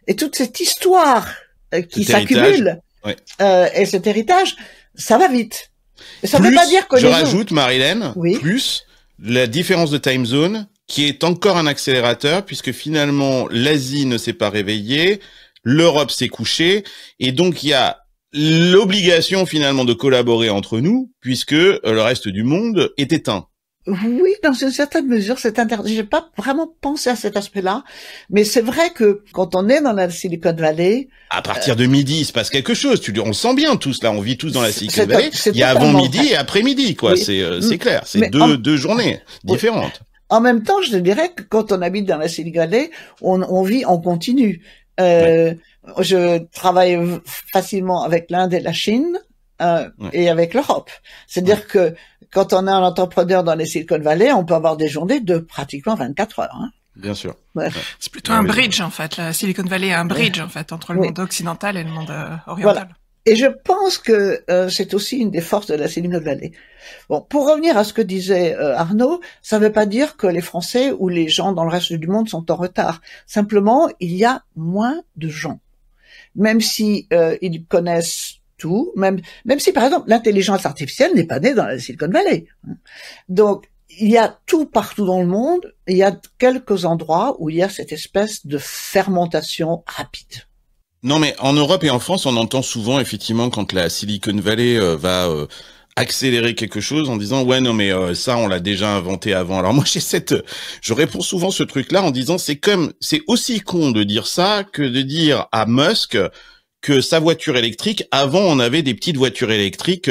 et toute cette histoire qui s'accumule ouais. Et cet héritage, ça va vite. Et ça ne veut pas dire que je rajoute, Marilène, oui. plus la différence de time zone qui est encore un accélérateur puisque finalement l'Asie ne s'est pas réveillée, l'Europe s'est couchée et donc il y a l'obligation finalement de collaborer entre nous puisque le reste du monde est éteint. Oui, dans une certaine mesure, c'est interdit. J'ai pas vraiment pensé à cet aspect-là, mais c'est vrai que quand on est dans la Silicon Valley, à partir de midi, il se passe quelque chose. On le sent bien tous là. On vit tous dans la Silicon Valley. Il y a avant midi et après midi, quoi. Oui. C'est clair. C'est deux journées différentes. En même temps, je dirais que quand on habite dans la Silicon Valley, on vit en continu. Ouais. Je travaille facilement avec l'Inde et la Chine. Et avec l'Europe. C'est-à-dire que quand on est un entrepreneur dans les Silicon Valley, on peut avoir des journées de pratiquement 24 heures. Hein. Bien sûr. Ouais. C'est plutôt un bridge, en fait. La Silicon Valley est un bridge, en fait, entre le monde occidental et le monde oriental. Voilà. Et je pense que c'est aussi une des forces de la Silicon Valley. Bon, pour revenir à ce que disait Arnaud, ça ne veut pas dire que les Français ou les gens dans le reste du monde sont en retard. Simplement, il y a moins de gens. Même si ils connaissent tout, même si par exemple l'intelligence artificielle n'est pas née dans la Silicon Valley. Donc il y a tout partout dans le monde, il y a quelques endroits où il y a cette espèce de fermentation rapide. Non mais en Europe et en France, on entend souvent effectivement quand la Silicon Valley va accélérer quelque chose en disant ouais non mais ça on l'a déjà inventé avant. Alors moi je réponds souvent ce truc là en disant c'est aussi con de dire ça que de dire à Musk que sa voiture électrique, avant on avait des petites voitures électriques,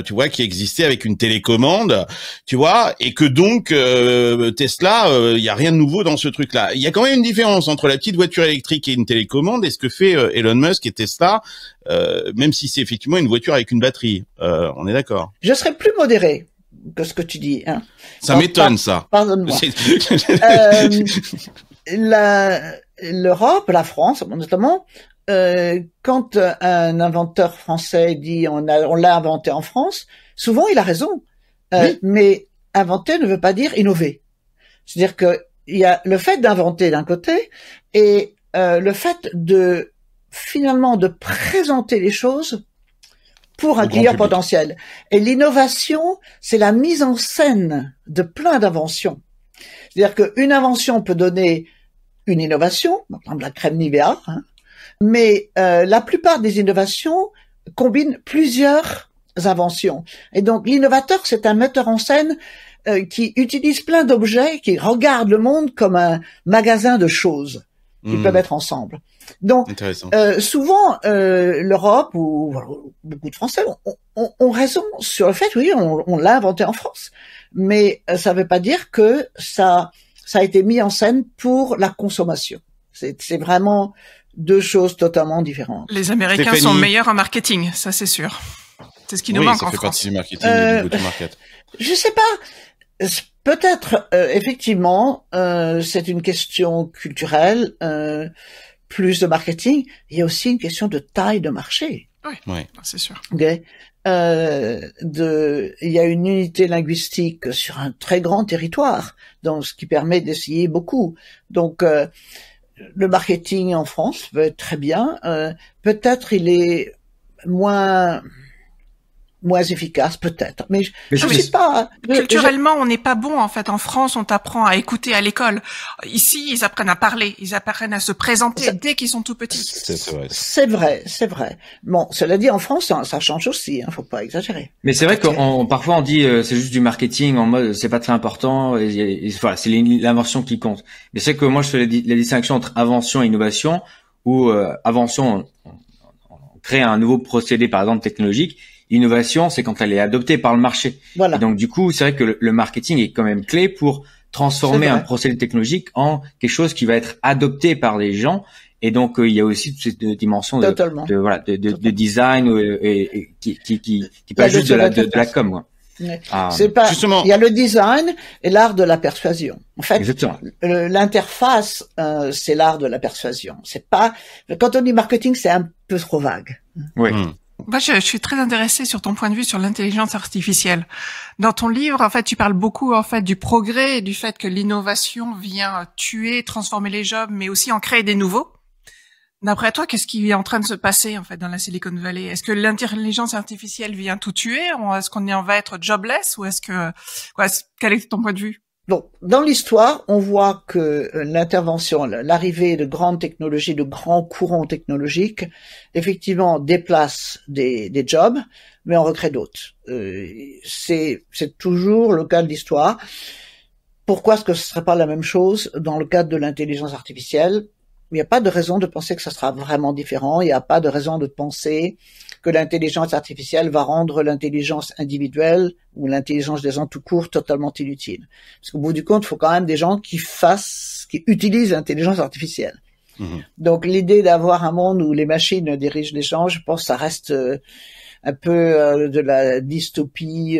tu vois, qui existaient avec une télécommande, tu vois, et que donc Tesla, il y a rien de nouveau dans ce truc-là. Il y a quand même une différence entre la petite voiture électrique et une télécommande et ce que fait Elon Musk et Tesla, même si c'est effectivement une voiture avec une batterie. On est d'accord. Je serais plus modéré que ce que tu dis. Hein. Ça m'étonne, ça. Pardonne-moi. L'Europe, la France notamment. Quand un inventeur français dit on l'a inventé en France, souvent il a raison. Oui. Mais inventer ne veut pas dire innover. C'est-à-dire que il y a le fait d'inventer d'un côté et le fait de finalement de présenter les choses pour un client potentiel. Et l'innovation, c'est la mise en scène de plein d'inventions. C'est-à-dire qu'une invention peut donner une innovation, par exemple la crème Nivea, hein, mais la plupart des innovations combinent plusieurs inventions. Et donc l'innovateur, c'est un metteur en scène qui utilise plein d'objets, qui regarde le monde comme un magasin de choses qu'ils peuvent mettre ensemble. Donc souvent l'Europe ou beaucoup de Français ont raison sur le fait, oui, on l'a inventé en France, mais ça ne veut pas dire que ça a été mis en scène pour la consommation. C'est vraiment deux choses totalement différentes. Les Américains sont meilleurs en marketing, ça c'est sûr. C'est ce qui nous manque en France. Oui, ça fait partie du marketing et du go-to-market. Je sais pas. Peut-être, effectivement, c'est une question culturelle, plus de marketing. Il y a aussi une question de taille de marché. Oui, c'est sûr. Okay. Il y a une unité linguistique sur un très grand territoire, donc ce qui permet d'essayer beaucoup. Donc le marketing en France peut être très bien. Peut-être il est moins efficace, peut-être. Mais je sais pas. Culturellement, on n'est pas bon, en fait. En France, on t'apprend à écouter à l'école. Ici, ils apprennent à parler. Ils apprennent à se présenter dès qu'ils sont tout petits. C'est vrai. Bon, cela dit, en France, ça change aussi, hein. Faut pas exagérer. Mais c'est vrai que parfois on dit, c'est juste du marketing en mode, c'est pas très important. Voilà, c'est l'invention qui compte. Mais c'est que moi, je fais la distinction entre invention et innovation, où, invention, on crée un nouveau procédé, par exemple, technologique. Innovation, c'est quand elle est adoptée par le marché. Voilà. Et donc, du coup, c'est vrai que le marketing est quand même clé pour transformer un procédé technologique en quelque chose qui va être adopté par les gens. Et donc, il y a aussi toute cette dimension de design et qui pas juste de la com, quoi. C'est pas. Justement. Il y a le design et l'art de la persuasion. En fait, l'interface, c'est l'art de la persuasion. C'est pas. Quand on dit marketing, c'est un peu trop vague. Oui. Moi, je suis très intéressée sur ton point de vue sur l'intelligence artificielle. Dans ton livre, en fait, tu parles beaucoup, en fait, du progrès et du fait que l'innovation vient tuer, transformer les jobs, mais aussi en créer des nouveaux. D'après toi, qu'est-ce qui est en train de se passer, en fait, dans la Silicon Valley? Est-ce que l'intelligence artificielle vient tout tuer? Est-ce qu'on va être jobless? Ou est-ce que, quel est ton point de vue? Donc, dans l'histoire, on voit que l'intervention, l'arrivée de grandes technologies, de grands courants technologiques, effectivement, déplace des jobs, mais on recrée d'autres. C'est toujours le cas de l'histoire. Pourquoi est-ce que ce serait pas la même chose dans le cadre de l'intelligence artificielle? Il n'y a pas de raison de penser que ça sera vraiment différent. Il n'y a pas de raison de penser que l'intelligence artificielle va rendre l'intelligence individuelle ou l'intelligence des gens tout court totalement inutile. Parce qu'au bout du compte, il faut quand même des gens qui utilisent l'intelligence artificielle. Donc l'idée d'avoir un monde où les machines dirigent les gens, je pense que ça reste un peu de la dystopie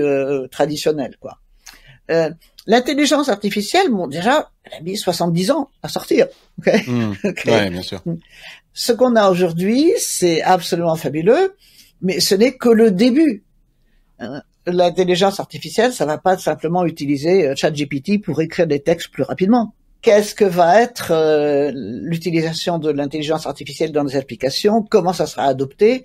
traditionnelle, quoi. L'intelligence artificielle, bon, déjà, elle a mis 70 ans à sortir. Okay? Ouais, bien sûr. Ce qu'on a aujourd'hui, c'est absolument fabuleux, mais ce n'est que le début. L'intelligence artificielle, ça va pas simplement utiliser ChatGPT pour écrire des textes plus rapidement. Qu'est-ce que va être l'utilisation de l'intelligence artificielle dans les applications? Comment ça sera adopté?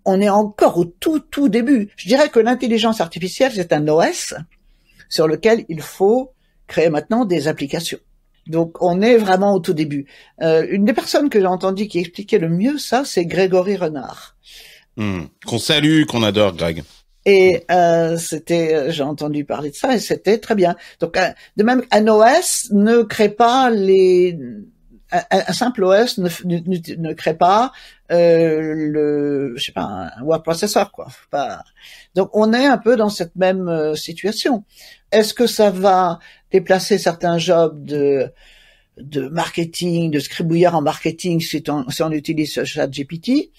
On est encore au tout début. Je dirais que l'intelligence artificielle, c'est un OS sur lequel il faut créer maintenant des applications. Donc, on est vraiment au tout début. Une des personnes que j'ai entendues qui expliquait le mieux ça, c'est Grégory Renard. Qu'on salue, qu'on adore, Greg. Et j'ai entendu parler de ça et c'était très bien. Donc, de même, un OS ne crée pas un simple OS ne crée pas un word processor, quoi. Donc, on est un peu dans cette même situation. Est-ce que ça va déplacer certains jobs de marketing, de scribouillard en marketing si on utilise ChatGPT?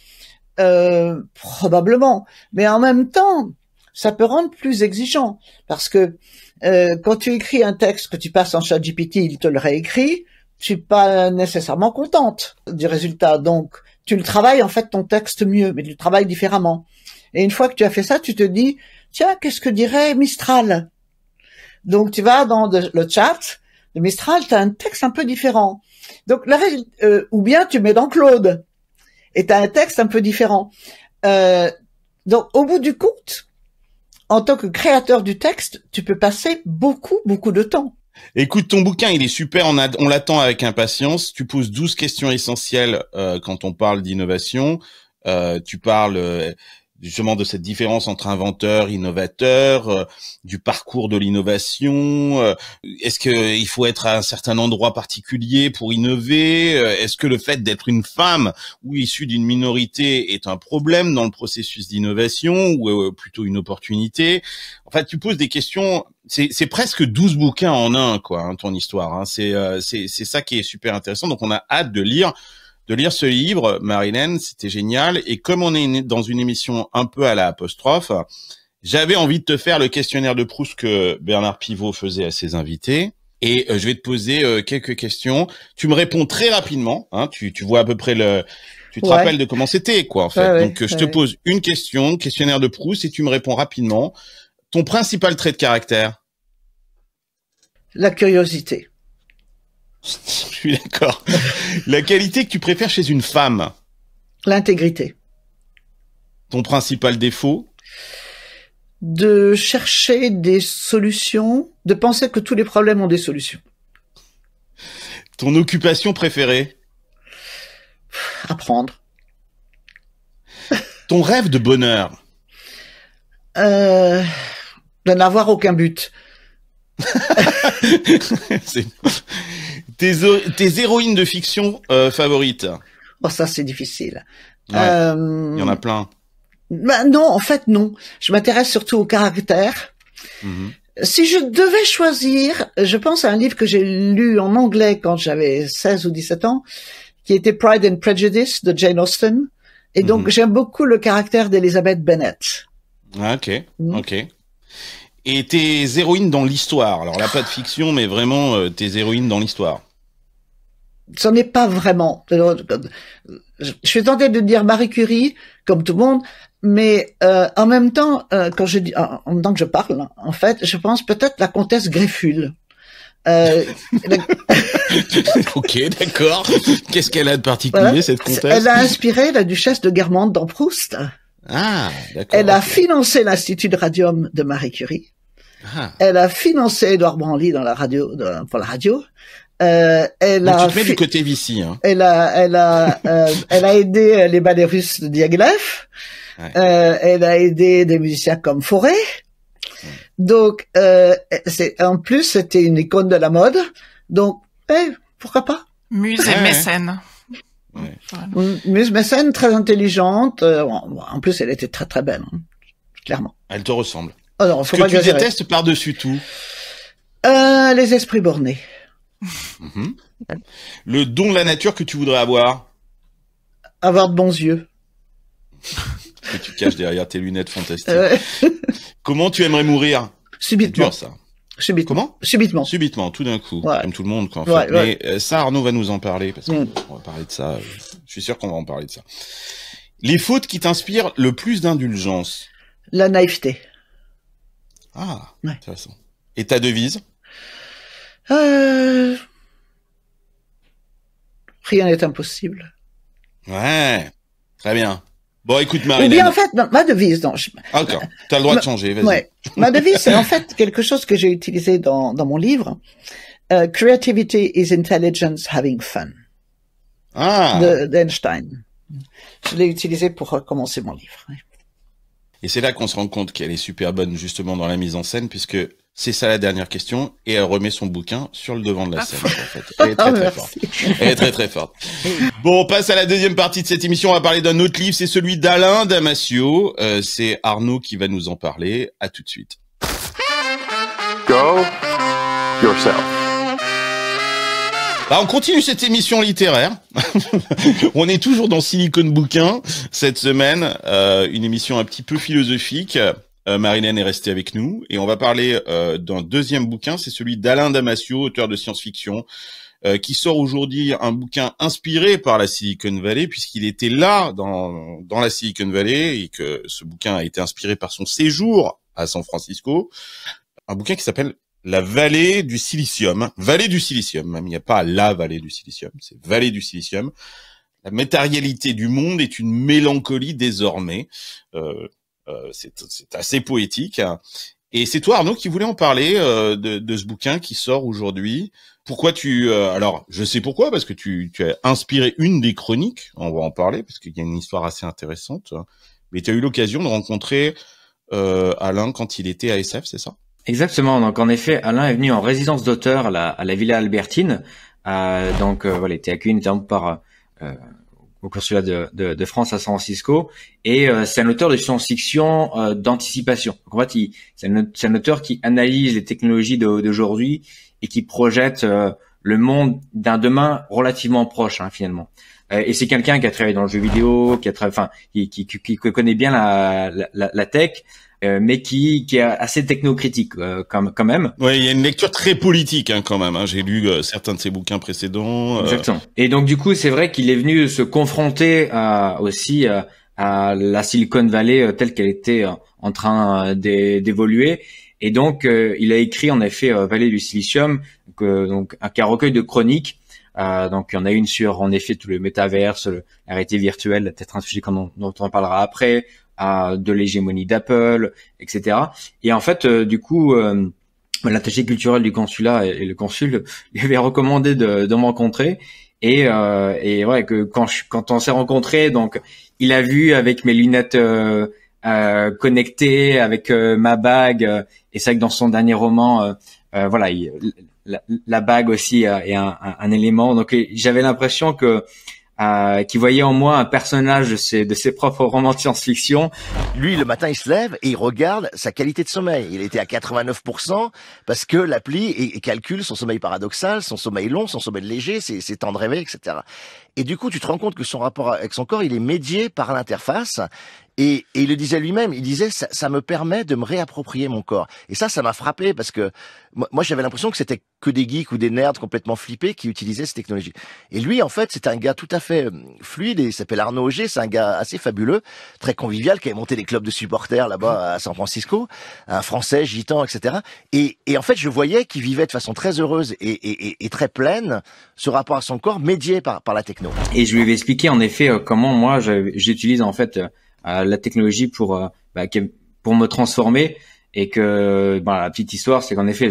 Probablement. Mais en même temps, ça peut rendre plus exigeant parce que quand tu écris un texte que tu passes en ChatGPT, il te le réécrit, je suis pas nécessairement contente du résultat. Donc, tu le travailles en fait ton texte mieux, mais tu le travailles différemment. Et une fois que tu as fait ça, tu te dis, tiens, qu'est-ce que dirait Mistral? Donc, tu vas dans le chat de Mistral, tu as un texte un peu différent. Donc, ou bien tu mets dans Claude et tu as un texte un peu différent. Donc, au bout du compte, en tant que créateur du texte, tu peux passer beaucoup de temps. Écoute, ton bouquin, il est super, on l'attend avec impatience. Tu poses 12 questions essentielles quand on parle d'innovation. Tu parles justement de cette différence entre inventeur, innovateur, du parcours de l'innovation. Est-ce qu'il faut être à un certain endroit particulier pour innover? Est-ce que le fait d'être une femme ou issue d'une minorité est un problème dans le processus d'innovation ou plutôt une opportunité? En fait, tu poses des questions. C'est presque 12 bouquins en un, quoi, hein, ton histoire. Hein. C'est ça qui est super intéressant. Donc, on a hâte de lire ce livre, Marilène, c'était génial. Et comme on est dans une émission un peu à la apostrophe, j'avais envie de te faire le questionnaire de Proust que Bernard Pivot faisait à ses invités. Et je vais te poser quelques questions. Tu me réponds très rapidement. Hein, tu vois à peu près tu te rappelles de comment c'était, quoi, en fait. Donc, je te pose une question, questionnaire de Proust, et tu me réponds rapidement. Ton principal trait de caractère? La curiosité. Je suis d'accord. La qualité que tu préfères chez une femme? L'intégrité. Ton principal défaut? De chercher des solutions, de penser que tous les problèmes ont des solutions. Ton occupation préférée? Apprendre. Ton rêve de bonheur? De n'avoir aucun but. Tes héroïnes de fiction favorites? Oh, ça c'est difficile. Ouais, il y en a plein. Non, en fait non. Je m'intéresse surtout au caractère. Si je devais choisir, je pense à un livre que j'ai lu en anglais quand j'avais 16 ou 17 ans, qui était Pride and Prejudice de Jane Austen. Et donc j'aime beaucoup le caractère d'Elizabeth Bennet. Ah, ok. Et tes héroïnes dans l'histoire. Alors là, pas de fiction, mais vraiment tes héroïnes dans l'histoire. Ce n'est pas vraiment. Je suis tentée de dire Marie Curie, comme tout le monde, mais en même temps, quand je dis, en même temps que je parle, en fait, je pense peut-être la comtesse Greffule. Ok, d'accord. Qu'est-ce qu'elle a de particulier, Voilà. cette comtesse? Elle a inspiré la duchesse de Guermantes dans Proust. Ah, d'accord. Elle a financé l'Institut de radium de Marie Curie. Ah. Elle a financé Édouard Branly dans la radio, pour la radio. Elle Donc, a tu te mets du côté Vichy, hein. elle a aidé les ballets russes de Diaghilev. Ouais. Elle a aidé des musiciens comme Fauré. Donc, en plus, c'était une icône de la mode. Donc, pourquoi pas? Muse et mécène. Ouais. Voilà. Muse mécène, très intelligente. En plus, elle était très très belle, hein, clairement. Elle te ressemble. Oh non, Ce faut que pas tu exagérer. détestes par-dessus tout. Les esprits bornés. Mhm. Le don de la nature que tu voudrais avoir. Avoir de bons yeux. Que tu caches derrière tes lunettes fantastiques. Ouais. Comment tu aimerais mourir? C'est Subitement. dur, ça. Subitement. Comment? Subitement. Subitement, tout d'un coup, Ouais. comme tout le monde, quoi, en fait. Ouais, ouais. Mais ça, Arnaud va nous en parler, parce qu'on va parler de ça. Je suis sûr qu'on va en parler de ça. Les fautes qui t'inspirent le plus d'indulgence. La naïveté. Ah, Ouais. intéressant. Et ta devise? Rien n'est impossible. Ouais, très bien. Bon, écoute, Ou Marilyn. bien, en fait, ma devise, non, Ah, d'accord, t'as le droit de changer, vas-y. ouais. Ma devise, c'est en fait quelque chose que j'ai utilisé dans mon livre. Creativity is intelligence having fun. Ah, d'Einstein. Je l'ai utilisé pour commencer mon livre. Ouais. et c'est là qu'on se rend compte qu'elle est super bonne, justement, dans la mise en scène, puisque c'est ça la dernière question, et elle remet son bouquin sur le devant de la scène, en fait. Elle est très, très forte. Elle est très, très forte. Bon, on passe à la deuxième partie de cette émission. On va parler d'un autre livre. C'est celui d'Alain Damasio. C'est Arnaud qui va nous en parler. À tout de suite. Go yourself. Bah, on continue cette émission littéraire. On est toujours dans Silicon Bouquin cette semaine. Une émission un petit peu philosophique. Marilyn est restée avec nous. Et on va parler d'un deuxième bouquin. C'est celui d'Alain Damasio, auteur de science-fiction, qui sort aujourd'hui un bouquin inspiré par la Silicon Valley, puisqu'il était là dans la Silicon Valley, et que ce bouquin a été inspiré par son séjour à San Francisco. Un bouquin qui s'appelle La Vallée du Silicium. Vallée du Silicium, même. Il n'y a pas la Vallée du Silicium, c'est Vallée du Silicium. La matérialité du monde est une mélancolie désormais. C'est assez poétique. Et c'est toi, Arnaud, qui voulais en parler de ce bouquin qui sort aujourd'hui. Pourquoi alors, je sais pourquoi, parce que tu as inspiré une des chroniques. On va en parler, parce qu'il y a une histoire assez intéressante. Mais tu as eu l'occasion de rencontrer Alain quand il était à SF, c'est ça? Exactement. Donc en effet, Alain est venu en résidence d'auteur à la Villa Albertine. Voilà, il était accueilli notamment par au consulat de France à San Francisco. Et c'est un auteur de science-fiction d'anticipation. Donc, en fait, c'est un auteur qui analyse les technologies d'aujourd'hui et qui projette le monde d'un demain relativement proche, hein, finalement. Et c'est quelqu'un qui a travaillé dans le jeu vidéo, qui connaît bien la tech. Mais qui est assez technocritique quand même. Ouais, il y a une lecture très politique quand même. J'ai lu certains de ses bouquins précédents. Exactement. Et donc du coup, c'est vrai qu'il est venu se confronter aussi à la Silicon Valley telle qu'elle était en train d'évoluer. Et donc il a écrit en effet Vallée du Silicium, donc un recueil de chroniques. Donc il y en a une sur en effet tout le métaverse, la réalité virtuelle, peut-être un sujet dont on parlera après. De l'hégémonie d'Apple, etc. Et en fait, du coup, l'attaché culturel du consulat et le consul lui avait recommandé de me rencontrer. Et ouais, que quand on s'est rencontrés, donc il a vu avec mes lunettes connectées, avec ma bague. Et c'est vrai que dans son dernier roman, voilà, la bague aussi est un élément. Donc j'avais l'impression que qui voyait en moi un personnage de ses propres romans de science-fiction. Lui, le matin, il se lève et il regarde sa qualité de sommeil. Il était à 89% parce que l'appli calcule son sommeil paradoxal, son sommeil long, son sommeil léger, ses temps de réveil, etc. Et du coup, tu te rends compte que son rapport avec son corps, il est médié par l'interface. Et il le disait lui-même, il disait ça me permet de me réapproprier mon corps. Et ça m'a frappé parce que moi j'avais l'impression que c'était que des geeks ou des nerds complètement flippés qui utilisaient cette technologie. Et lui en fait c'était un gars tout à fait fluide, et il s'appelle Arnaud Auger, c'est un gars assez fabuleux, très convivial, qui avait monté des clubs de supporters là-bas à San Francisco, un Français, gitan, etc. Et en fait je voyais qu'il vivait de façon très heureuse et très pleine ce rapport à son corps médié par la techno. Et je lui avais expliqué en effet comment moi j'utilise en fait la technologie pour me transformer, et que la petite histoire c'est qu'en effet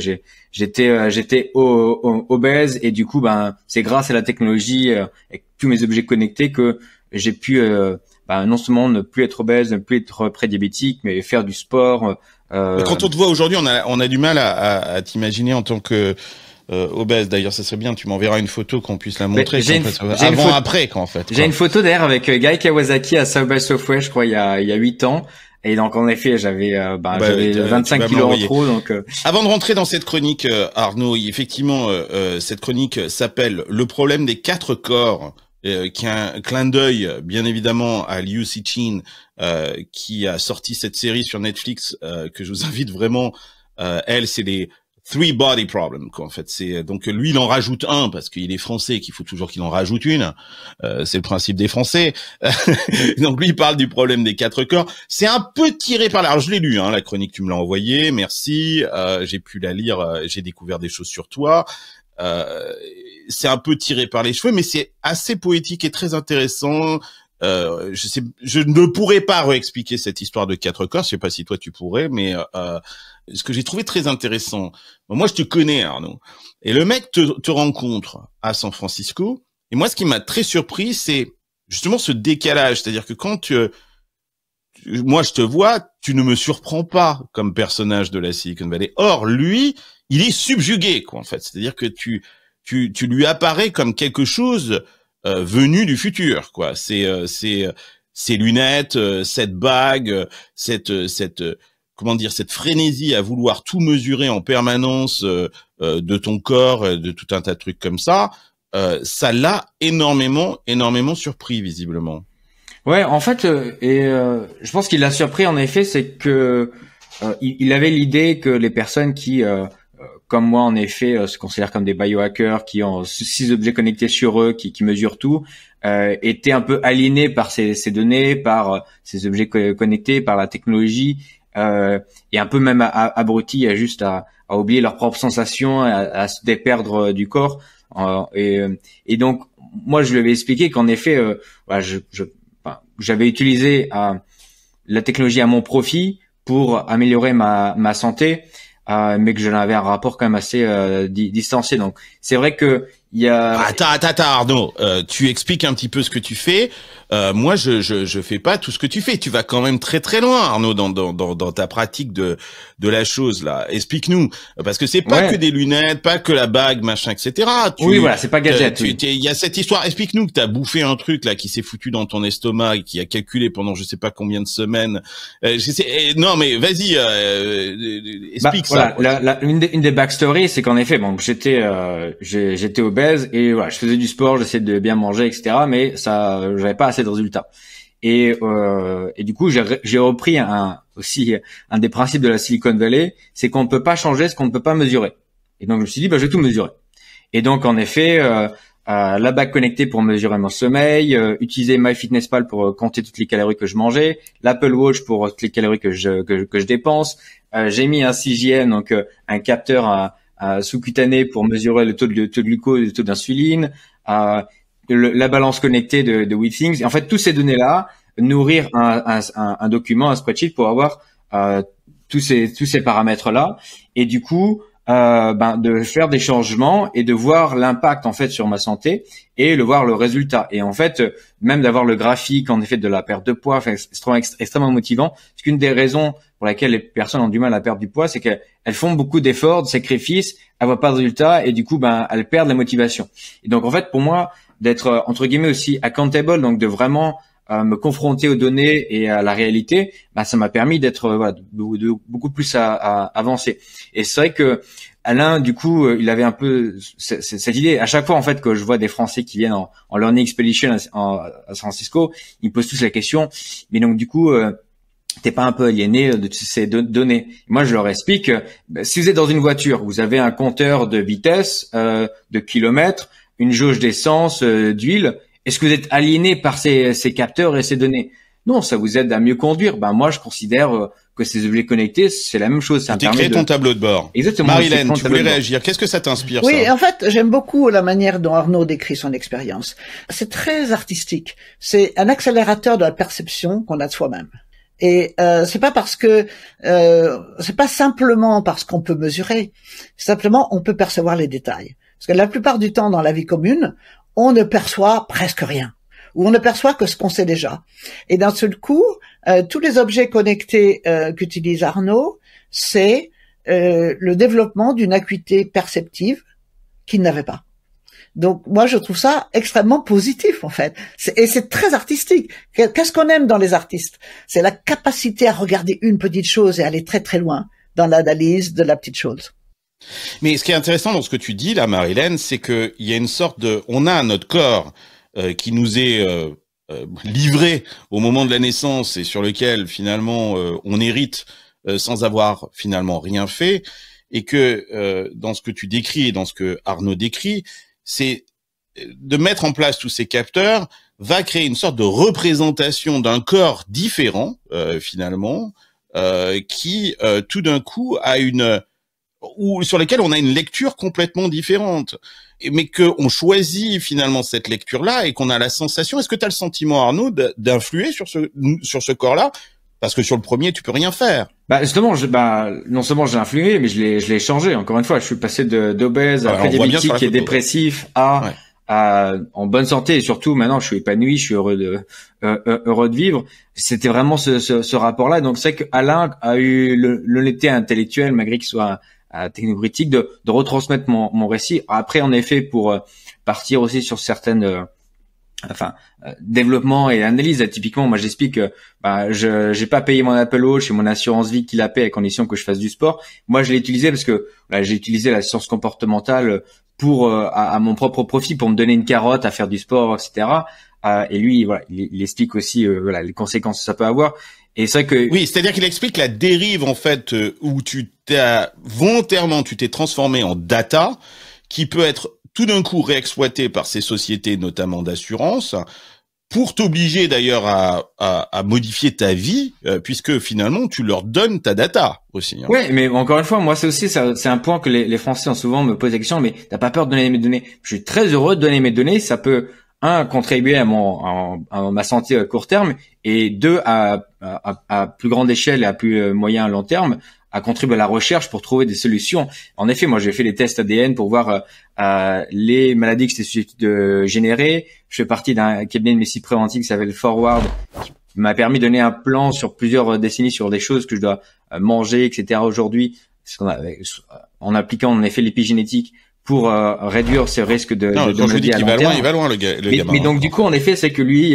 j'étais obèse, et du coup c'est grâce à la technologie et tous mes objets connectés que j'ai pu non seulement ne plus être obèse, ne plus être prédiabétique, mais faire du sport. Quand on te voit aujourd'hui, on a du mal à t'imaginer en tant que obèse. D'ailleurs, ça serait bien, tu m'enverras une photo qu'on puisse la montrer. Après, en fait. J'ai une photo d'ailleurs avec Guy Kawasaki à South by Southwest, je crois, il y a 8 ans. Et donc, en effet, j'avais 25 kilos en trop, donc, Avant de rentrer dans cette chronique, Arnaud, effectivement, cette chronique s'appelle Le problème des 4 corps, qui a un clin d'œil, bien évidemment, à Liu Cixin, qui a sorti cette série sur Netflix, que je vous invite vraiment, elle, c'est les 3 body problem, quoi. En fait, c'est donc lui il en rajoute un parce qu'il est français, qu'il faut toujours qu'il en rajoute une. C'est le principe des Français. Donc lui il parle du problème des 4 corps. C'est un peu tiré par là. Alors je l'ai lu, la chronique, tu me l'as envoyée. Merci. J'ai pu la lire. J'ai découvert des choses sur toi. C'est un peu tiré par les cheveux, mais c'est assez poétique et très intéressant. Je ne pourrais pas réexpliquer cette histoire de 4 corps. Je sais pas si toi tu pourrais, mais ce que j'ai trouvé très intéressant. Moi, je te connais, Arnaud, et le mec te rencontre à San Francisco. Et moi, ce qui m'a très surpris, c'est justement ce décalage, c'est-à-dire que quand moi je te vois, tu ne me surprends pas comme personnage de la Silicon Valley. Or, lui, il est subjugué, quoi, en fait. C'est-à-dire que tu lui apparais comme quelque chose venu du futur, quoi. Ces lunettes, cette bague, cette frénésie à vouloir tout mesurer en permanence de ton corps, de tout un tas de trucs comme ça, ça l'a énormément surpris visiblement. Ouais, en fait, je pense qu'il l'a surpris en effet, c'est que il avait l'idée que les personnes qui comme moi, en effet, se considèrent comme des biohackers, qui ont 6 objets connectés sur eux, qui mesurent tout, étaient un peu aliénés par ces données, par ces objets connectés, par la technologie, et un peu même abrutis à oublier leurs propres sensations, à se déperdre du corps. Et donc, moi, je lui avais expliqué qu'en effet, j'avais utilisé la technologie à mon profit pour améliorer ma santé. Mais que j'en avais un rapport quand même assez distancié. Donc c'est vrai que il y a. Attends, Arnaud, tu expliques un petit peu ce que tu fais. Moi, je fais pas tout ce que tu fais. Tu vas quand même très très loin, Arnaud, dans ta pratique de la chose là. Explique-nous, parce que c'est pas que des lunettes, pas que la bague, machin, etc. Oui, voilà, c'est pas gadget. Il y a cette histoire. Explique-nous que t'as bouffé un truc là qui s'est foutu dans ton estomac et qui a calculé pendant je sais pas combien de semaines. Non, mais vas-y, explique ça. Voilà, une des backstories, c'est qu'en effet, bon, j'étais obèse et voilà, je faisais du sport, j'essayais de bien manger, etc. Mais j'avais pas assez de résultats. Et du coup, j'ai repris un des principes de la Silicon Valley, c'est qu'on ne peut pas changer ce qu'on ne peut pas mesurer. Et donc je me suis dit, je vais tout mesurer. Et donc en effet, la bague connectée pour mesurer mon sommeil, utiliser MyFitnessPal pour compter toutes les calories que je mangeais, l'Apple Watch pour toutes les calories que je dépense. J'ai mis un CGM, donc un capteur sous-cutané pour mesurer le taux de glucose, le taux d'insuline, la balance connectée de WeThings. En fait, tous ces données-là, nourrir un document, un spreadsheet pour avoir tous ces paramètres-là, et du coup de faire des changements et de voir l'impact en fait sur ma santé et voir le résultat. Et en fait, même d'avoir le graphique en effet de la perte de poids, c'est extrêmement motivant. Parce qu'une des raisons pour laquelle les personnes ont du mal à perdre du poids, c'est qu'elles font beaucoup d'efforts, de sacrifices, elles voient pas de résultat et du coup elles perdent la motivation. Et donc en fait, pour moi, d'être entre guillemets aussi accountable, donc de vraiment me confronter aux données et à la réalité, ça m'a permis d'être de beaucoup plus à avancer. Et c'est vrai que Alain, du coup, il avait un peu cette idée. À chaque fois, en fait, que je vois des Français qui viennent en Learning Expedition à San Francisco, ils me posent tous la question. Mais donc, du coup, t'es pas un peu aliéné de ces données? Moi, je leur explique. Si vous êtes dans une voiture, vous avez un compteur de vitesse, de kilomètres, une jauge d'essence, d'huile. Est-ce que vous êtes aliéné par ces capteurs et ces données? Non, ça vous aide à mieux conduire. Moi, je considère que ces objets connectés, c'est la même chose. Ça tu crées ton tableau de bord. Exactement. Marilène, tu voulais réagir. Qu'est-ce que ça t'inspire, Oui, ça? En fait, j'aime beaucoup la manière dont Arnaud décrit son expérience. C'est très artistique. C'est un accélérateur de la perception qu'on a de soi-même. Et c'est pas parce que c'est pas simplement parce qu'on peut mesurer. Simplement, on peut percevoir les détails. Parce que la plupart du temps, dans la vie commune, on ne perçoit presque rien. Ou on ne perçoit que ce qu'on sait déjà. Et d'un seul coup, tous les objets connectés qu'utilise Arnaud, c'est le développement d'une acuité perceptive qu'il n'avait pas. Donc moi, je trouve ça extrêmement positif, en fait. Et c'est très artistique. Qu'est-ce qu'on aime dans les artistes? C'est la capacité à regarder une petite chose et aller très très loin dans l'analyse de la petite chose. Mais ce qui est intéressant dans ce que tu dis là, Marilène, c'est qu'il y a une sorte de... On a notre corps qui nous est livré au moment de la naissance et sur lequel finalement on hérite sans avoir finalement rien fait, et que dans ce que tu décris et dans ce que Arnaud décrit, c'est de mettre en place tous ces capteurs va créer une sorte de représentation d'un corps différent finalement qui tout d'un coup a ou sur lesquels on a une lecture complètement différente, mais que on choisit finalement cette lecture-là et qu'on a la sensation. Est-ce que tu as le sentiment, Arnaud, d'influer sur ce corps-là? Parce que sur le premier, tu peux rien faire. Justement, non seulement j'ai influé, mais je l'ai changé. Encore une fois, je suis passé d'obèse à très diabétique et dépressif à en bonne santé, et surtout maintenant je suis épanoui, je suis heureux de vivre. C'était vraiment ce rapport-là. Donc c'est que Alain a eu l'honnêteté intellectuelle, malgré qu'il soit technocritique, de retransmettre mon récit. Après, en effet, pour partir aussi sur certaines développement et analyse. Typiquement, moi j'explique que j'ai pas payé mon Apple Watch et mon assurance vie qui la paie à condition que je fasse du sport. Moi je l'ai utilisé parce que j'ai utilisé la science comportementale pour à mon propre profit, pour me donner une carotte à faire du sport, etc. Et lui, il explique aussi les conséquences que ça peut avoir. Et c'est vrai que oui, c'est-à-dire qu'il explique la dérive en fait où tu t'es transformé en data qui peut être tout d'un coup réexploité par ces sociétés, notamment d'assurance, pour t'obliger d'ailleurs à modifier ta vie, puisque finalement tu leur donnes ta data aussi. Hein. Oui, mais encore une fois, moi c'est un point que les Français ont souvent me posé la question, mais t'as pas peur de donner mes données? Je suis très heureux de donner mes données, ça peut contribuer à ma santé à court terme, et deux à plus grande échelle et à plus moyen à long terme, à contribuer à la recherche pour trouver des solutions. En effet, moi j'ai fait les tests ADN pour voir les maladies que j'étais susceptible de générer. Je fais partie d'un cabinet de médecine préventive qui s'appelle Forward, qui m'a permis de donner un plan sur plusieurs décennies sur des choses que je dois manger, etc. aujourd'hui, en appliquant en effet l'épigénétique pour réduire ces risques de maladies à long terme. Il va loin le gamin. Mais donc du coup, en effet, c'est que lui,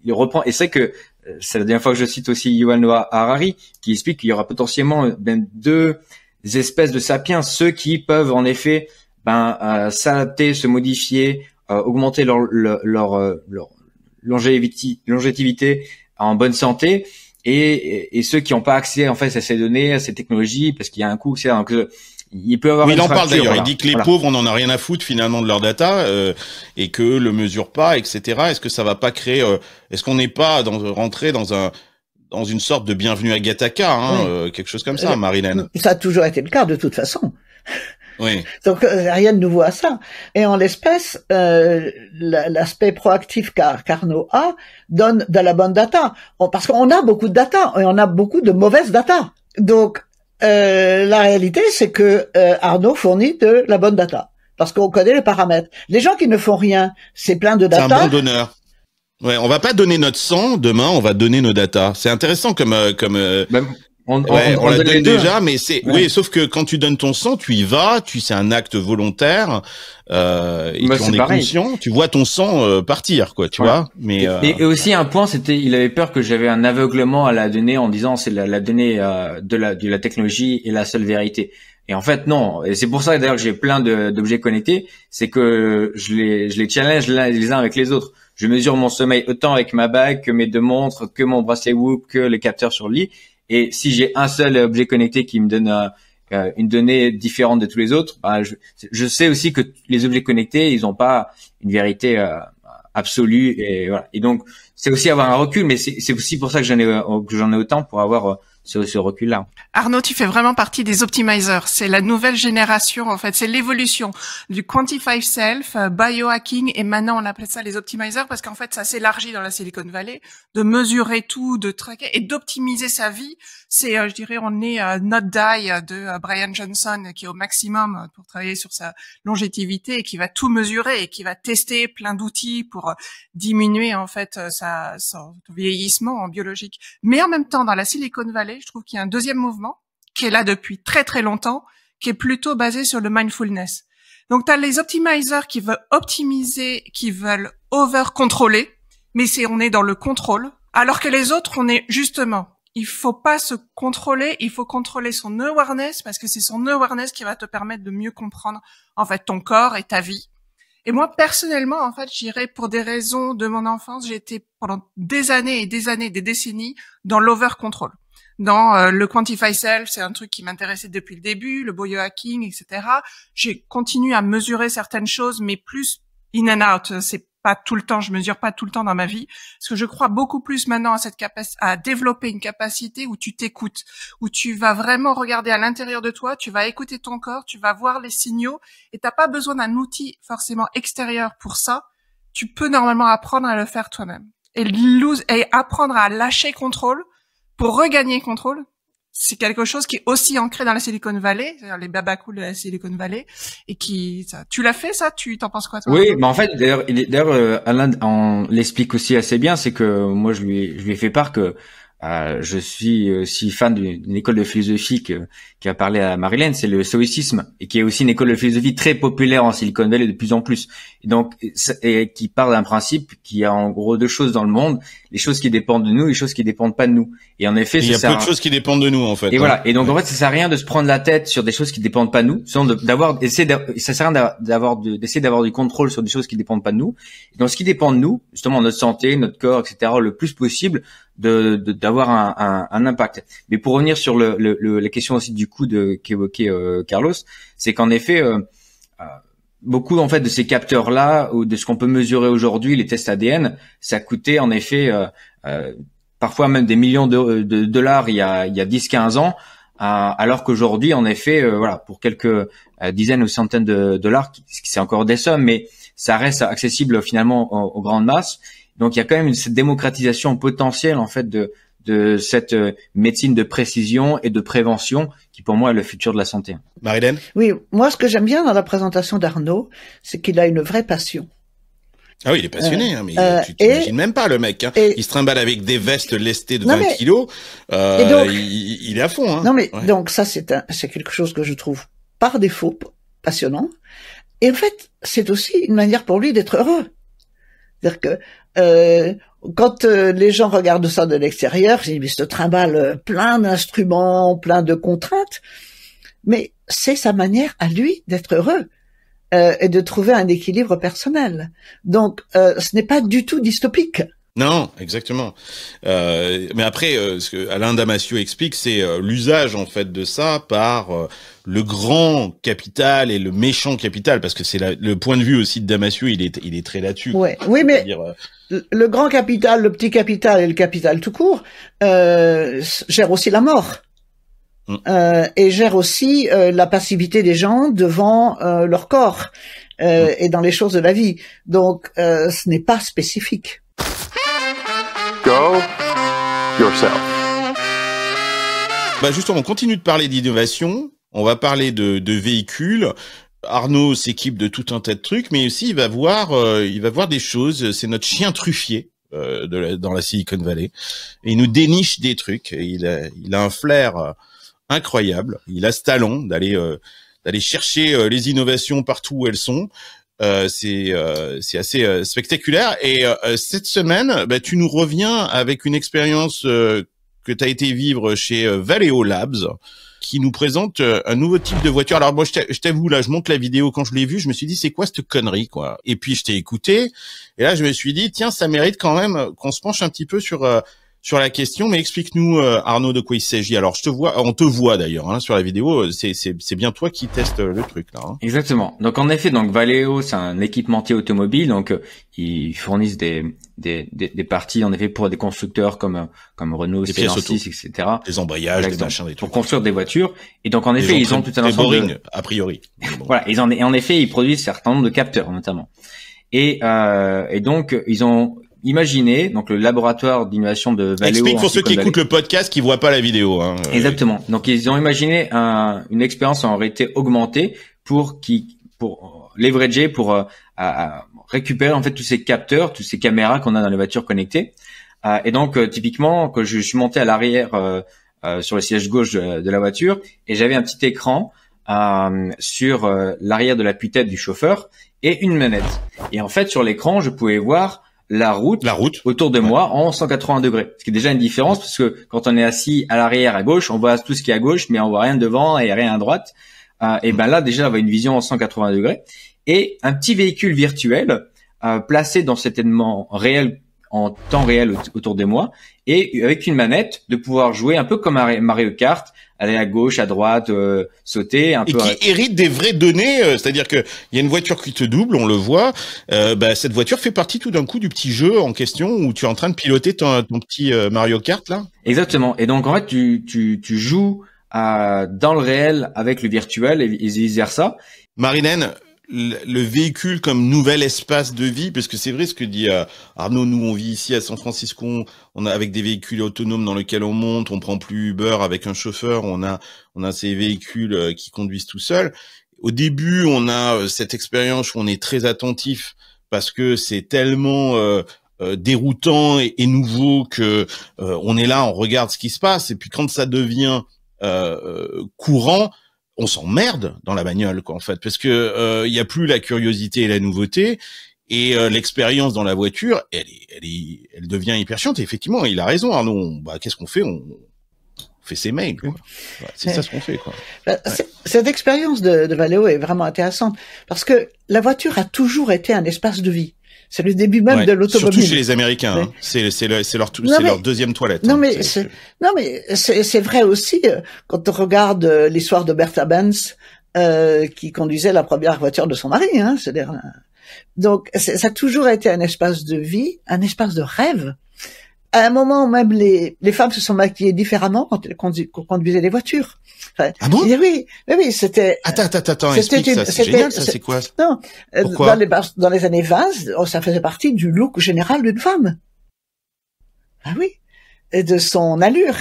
il reprend, et c'est que c'est la dernière fois que je cite aussi Yuval Noah Harari, qui explique qu'il y aura potentiellement deux espèces de sapiens, ceux qui peuvent en effet s'adapter, se modifier, augmenter leur longévité en bonne santé, et ceux qui n'ont pas accès en fait à ces données, à ces technologies, parce qu'il y a un coût, etc. Donc il peut avoir il une en parle d'ailleurs. Voilà. Il dit que les pauvres, on en a rien à foutre finalement de leur data et que le mesure pas, etc. Est-ce que ça va pas créer est-ce qu'on n'est pas rentré dans une sorte de bienvenue à Gattaca, quelque chose comme ça, Marilène? Ça a toujours été le cas de toute façon. Oui. Donc rien de nouveau à ça. Et en l'espèce, l'aspect proactif qu'Arnaud a donne de la bonne data, parce qu'on a beaucoup de data et on a beaucoup de mauvaises data. Donc la réalité, c'est que Arnaud fournit de la bonne data, parce qu'on connaît les paramètres. Les gens qui ne font rien, c'est plein de data. C'est un bon donneur. Ouais, on va pas donner notre sang demain, on va donner nos data. C'est intéressant comme on l'a donné déjà, mais oui, sauf que quand tu donnes ton sang, tu y vas, c'est un acte volontaire, et tu en es conscient, tu vois ton sang partir, quoi, tu vois. Mais et aussi un point, il avait peur que j'avais un aveuglement à la donnée en disant c'est la donnée de la technologie et la seule vérité. Et en fait, non. Et c'est pour ça d'ailleurs que j'ai plein d'objets connectés. C'est que je les challenge les uns avec les autres. Je mesure mon sommeil autant avec ma bague que mes 2 montres, que mon bracelet Whoop, que les capteurs sur le lit. Et si j'ai un seul objet connecté qui me donne une donnée différente de tous les autres, bah, je sais aussi que les objets connectés, ils n'ont pas une vérité absolue. Et voilà. Et donc, c'est aussi avoir un recul, mais c'est aussi pour ça que j'en ai autant, pour avoir ce recul-là. Arnaud, tu fais vraiment partie des optimizers. C'est la nouvelle génération, en fait. C'est l'évolution du quantified self, biohacking, et maintenant on appelle ça les optimizers parce qu'en fait, ça s'élargit dans la Silicon Valley, de mesurer tout, de traquer et d'optimiser sa vie. C'est, je dirais, on est Not Die de Brian Johnson qui est au maximum pour travailler sur sa longévité et qui va tout mesurer et qui va tester plein d'outils pour diminuer, en fait, son vieillissement en biologique. Mais en même temps, dans la Silicon Valley, je trouve qu'il y a un deuxième mouvement qui est là depuis très très longtemps, qui est plutôt basé sur le mindfulness. Donc, tu as les optimizers qui veulent optimiser, qui veulent over-contrôler, mais on est dans le contrôle, alors que les autres, on est justement, il faut pas se contrôler, il faut contrôler son awareness, parce que c'est son awareness qui va te permettre de mieux comprendre, en fait, ton corps et ta vie. Et moi, personnellement, en fait, j'irais pour des raisons de mon enfance, j'ai été pendant des années et des années, des décennies, dans l'over-control. Dans le Quantify Self, c'est un truc qui m'intéressait depuis le début, le biohacking, etc. J'ai continué à mesurer certaines choses, mais plus in and out. C'est pas tout le temps, je mesure pas tout le temps dans ma vie, parce que je crois beaucoup plus maintenant à cette capacité, à développer une capacité où tu t'écoutes, où tu vas vraiment regarder à l'intérieur de toi, tu vas écouter ton corps, tu vas voir les signaux, et t'as pas besoin d'un outil forcément extérieur pour ça. Tu peux normalement apprendre à le faire toi-même. Et apprendre à lâcher contrôle pour regagner contrôle, c'est quelque chose qui est aussi ancré dans la Silicon Valley, c'est-à-dire les babacools de la Silicon Valley, et tu l'as fait ça, tu t'en penses quoi toi? Oui, mais en fait, d'ailleurs, Alain l'explique aussi assez bien, c'est que moi je lui ai fait part que je suis aussi fan d'une école de philosophie qui a parlé à Marilyn, c'est le stoïcisme, et qui est aussi une école de philosophie très populaire en Silicon Valley de plus en plus. Et donc, et qui part d'un principe qui a en gros 2 choses dans le monde, les choses qui dépendent de nous et les choses qui dépendent pas de nous. Et en effet, il y a peu de choses qui dépendent de nous en fait. Et voilà. Et donc en fait, ça sert à rien de se prendre la tête sur des choses qui dépendent pas de nous, ça sert à rien d'essayer d'avoir du contrôle sur des choses qui dépendent pas de nous. Et donc ce qui dépend de nous, justement notre santé, notre corps, etc., le plus possible d'avoir un impact. Mais pour revenir sur la question aussi du coût qu'évoquait Carlos, c'est qu'en effet beaucoup en fait de ces capteurs là ou de ce qu'on peut mesurer aujourd'hui, les tests ADN, ça coûtait en effet parfois même des millions de dollars il y a 10-15 ans, alors qu'aujourd'hui en effet voilà, pour quelques dizaines ou centaines de dollars, c'est encore des sommes, mais ça reste accessible finalement aux grandes masses. Donc il y a quand même cette démocratisation potentielle en fait de cette médecine de précision et de prévention qui pour moi est le futur de la santé. Marilyn ? Oui, moi ce que j'aime bien dans la présentation d'Arnaud, c'est qu'il a une vraie passion. Ah oui, il est passionné, mais tu t'imagines même pas le mec. Hein. Il se trimballe avec des vestes lestées de 20 kilos. Et donc, il est à fond. Hein. Non mais donc ça c'est quelque chose que je trouve par défaut passionnant. Et en fait, c'est aussi une manière pour lui d'être heureux. C'est-à-dire que quand les gens regardent ça de l'extérieur, ils disent, se trimballe plein d'instruments, plein de contraintes, mais c'est sa manière à lui d'être heureux et de trouver un équilibre personnel. Donc, ce n'est pas du tout dystopique. Non, exactement. Mais après, ce que Alain Damasio explique, c'est l'usage en fait de ça par le grand capital et le méchant capital, parce que c'est le point de vue aussi de Damasio, il est très là-dessus. Ouais. Oui, mais le grand capital, le petit capital et le capital tout court gèrent aussi la mort. Et gèrent aussi la passivité des gens devant leur corps et dans les choses de la vie. Donc, ce n'est pas spécifique. Go yourself. Bah justement, on continue de parler d'innovation. On va parler de véhicules. Arnaud s'équipe de tout un tas de trucs, mais aussi il va voir des choses. C'est notre chien truffier dans la Silicon Valley. Et il nous déniche des trucs. Et il a un flair incroyable. Il a ce talent d'aller chercher les innovations partout où elles sont. C'est assez spectaculaire. Et cette semaine, tu nous reviens avec une expérience que tu as été vivre chez Valeo Labs. qui nous présente un nouveau type de voiture. Alors moi, je t'avoue, là, je monte la vidéo, quand je l'ai vue, je me suis dit, c'est quoi cette connerie, quoi? Et puis, je t'ai écouté, et là, je me suis dit, tiens, ça mérite quand même qu'on se penche un petit peu sur la question, mais explique-nous, Arnaud, de quoi il s'agit. Alors, on te voit d'ailleurs, hein, sur la vidéo, c'est bien toi qui testes le truc, là. Hein. Exactement. Donc, en effet, Valeo, c'est un équipementier automobile, donc, ils fournissent des parties, en effet, pour des constructeurs comme Renault, Stellantis, etc. Des embrayages, des machins, des trucs. Pour construire des voitures. Et donc, en effet, ils ont tout un ensemble de... a priori. Voilà. Et en effet, ils produisent un certain nombre de capteurs, notamment. Et donc, ils ont imaginé, donc le laboratoire d'innovation de Valeo. Explique pour ceux qui écoutent le podcast, qui voient pas la vidéo. Hein. Exactement. Donc ils ont imaginé une expérience en réalité augmentée pour leverager, pour récupérer en fait tous ces capteurs, toutes ces caméras qu'on a dans les voitures connectées. Et donc typiquement, que je suis monté à l'arrière sur le siège gauche de la voiture, et j'avais un petit écran sur l'arrière de l'appui-tête du chauffeur et une manette. Et en fait, sur l'écran, je pouvais voir la route autour de moi en 180 degrés. Ce qui est déjà une différence, parce que quand on est assis à l'arrière à gauche, on voit tout ce qui est à gauche, mais on voit rien devant et rien à droite. Et ben là, déjà, on a une vision en 180 degrés. Et un petit véhicule virtuel placé dans cet événement réel, en temps réel autour de moi, et avec une manette, de pouvoir jouer un peu comme Mario Kart, aller à gauche, à droite, sauter un peu. Et qui hérite des vraies données, c'est-à-dire que il y a une voiture qui te double, on le voit. Cette voiture fait partie tout d'un coup du petit jeu en question où tu es en train de piloter ton petit Mario Kart là. Exactement. Et donc en fait, tu joues dans le réel avec le virtuel et vice versa. Marilène, le véhicule comme nouvel espace de vie, parce que c'est vrai ce que dit Arnaud, nous on vit ici à San Francisco, on a avec des véhicules autonomes dans lesquels on monte, on prend plus Uber avec un chauffeur, on a ces véhicules qui conduisent tout seuls. Au début, on a cette expérience où on est très attentif parce que c'est tellement déroutant et nouveau que on est là, on regarde ce qui se passe, et puis quand ça devient courant, on s'emmerde dans la bagnole, quoi, en fait, parce que y a plus la curiosité et la nouveauté, et l'expérience dans la voiture, elle devient hyper chiante. Et effectivement, il a raison, Arnaud. Qu'est-ce qu'on fait? On fait ses mails, quoi. C'est ça ce qu'on fait, quoi. Cette expérience de Valeo est vraiment intéressante parce que la voiture a toujours été un espace de vie. C'est le début même de l'automobile. Surtout chez les Américains, hein. C'est leur deuxième toilette. Non, mais c'est vrai aussi quand on regarde l'histoire de Bertha Benz qui conduisait la première voiture de son mari, hein. C'est-à-dire, donc ça a toujours été un espace de vie, un espace de rêve. À un moment même, les femmes se sont maquillées différemment quand elles conduisaient les voitures. Enfin, ah bon? Oui, c'était... Attends, explique ça, c'est génial, ça, c'est quoi? Non, pourquoi? Dans les années 20, ça faisait partie du look général d'une femme. Ah oui, et de son allure.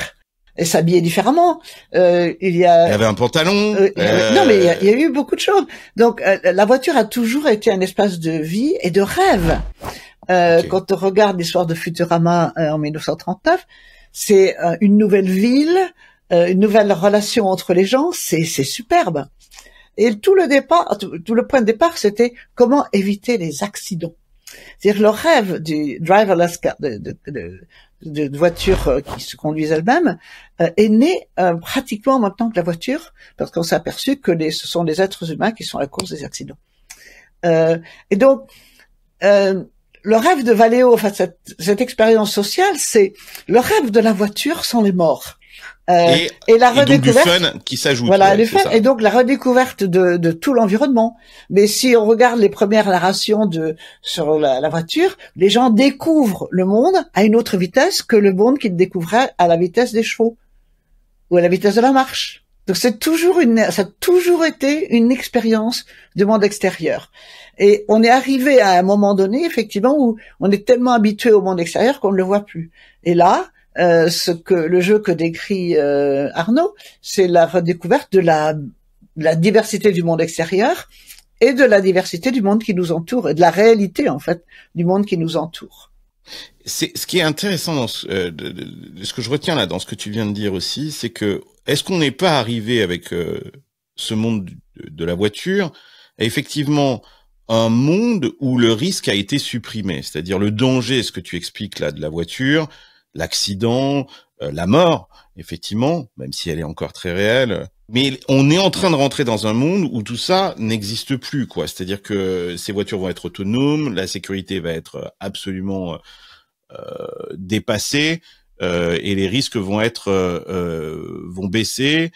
Et s'habiller différemment. Il avait un pantalon. Non, mais il y a eu beaucoup de choses. Donc, la voiture a toujours été un espace de vie et de rêve. Okay. Quand on regarde l'histoire de Futurama en 1939, c'est une nouvelle ville, une nouvelle relation entre les gens, c'est superbe. Et tout le point de départ, c'était comment éviter les accidents. C'est-à-dire le rêve du driverless car, de voitures qui se conduisent elles-mêmes est né pratiquement en même temps que la voiture, parce qu'on s'est aperçu que ce sont les êtres humains qui sont la cause des accidents. Et donc le rêve de Valeo, enfin cette expérience sociale, c'est le rêve de la voiture sans les morts. Et la redécouverte, donc du fun qui s'ajoute. Voilà, le fun, et donc la redécouverte de tout l'environnement. Mais si on regarde les premières narrations sur la voiture, les gens découvrent le monde à une autre vitesse que le monde qu'ils découvraient à la vitesse des chevaux ou à la vitesse de la marche. Donc ça a toujours été une expérience du monde extérieur. Et on est arrivé à un moment donné, effectivement, où on est tellement habitué au monde extérieur qu'on ne le voit plus. Et là, le jeu que décrit Arnaud, c'est la redécouverte de la diversité du monde extérieur et de la diversité du monde qui nous entoure, et de la réalité, en fait, du monde qui nous entoure. C'est ce qui est intéressant dans ce que je retiens là dans ce que tu viens de dire aussi, c'est que est-ce qu'on n'est pas arrivé avec ce monde de la voiture à effectivement un monde où le risque a été supprimé, c'est-à-dire le danger, ce que tu expliques là de la voiture, l'accident, la mort, effectivement, même si elle est encore très réelle. Mais on est en train de rentrer dans un monde où tout ça n'existe plus, quoi. C'est-à-dire que ces voitures vont être autonomes, la sécurité va être absolument dépassée, et les risques vont baisser.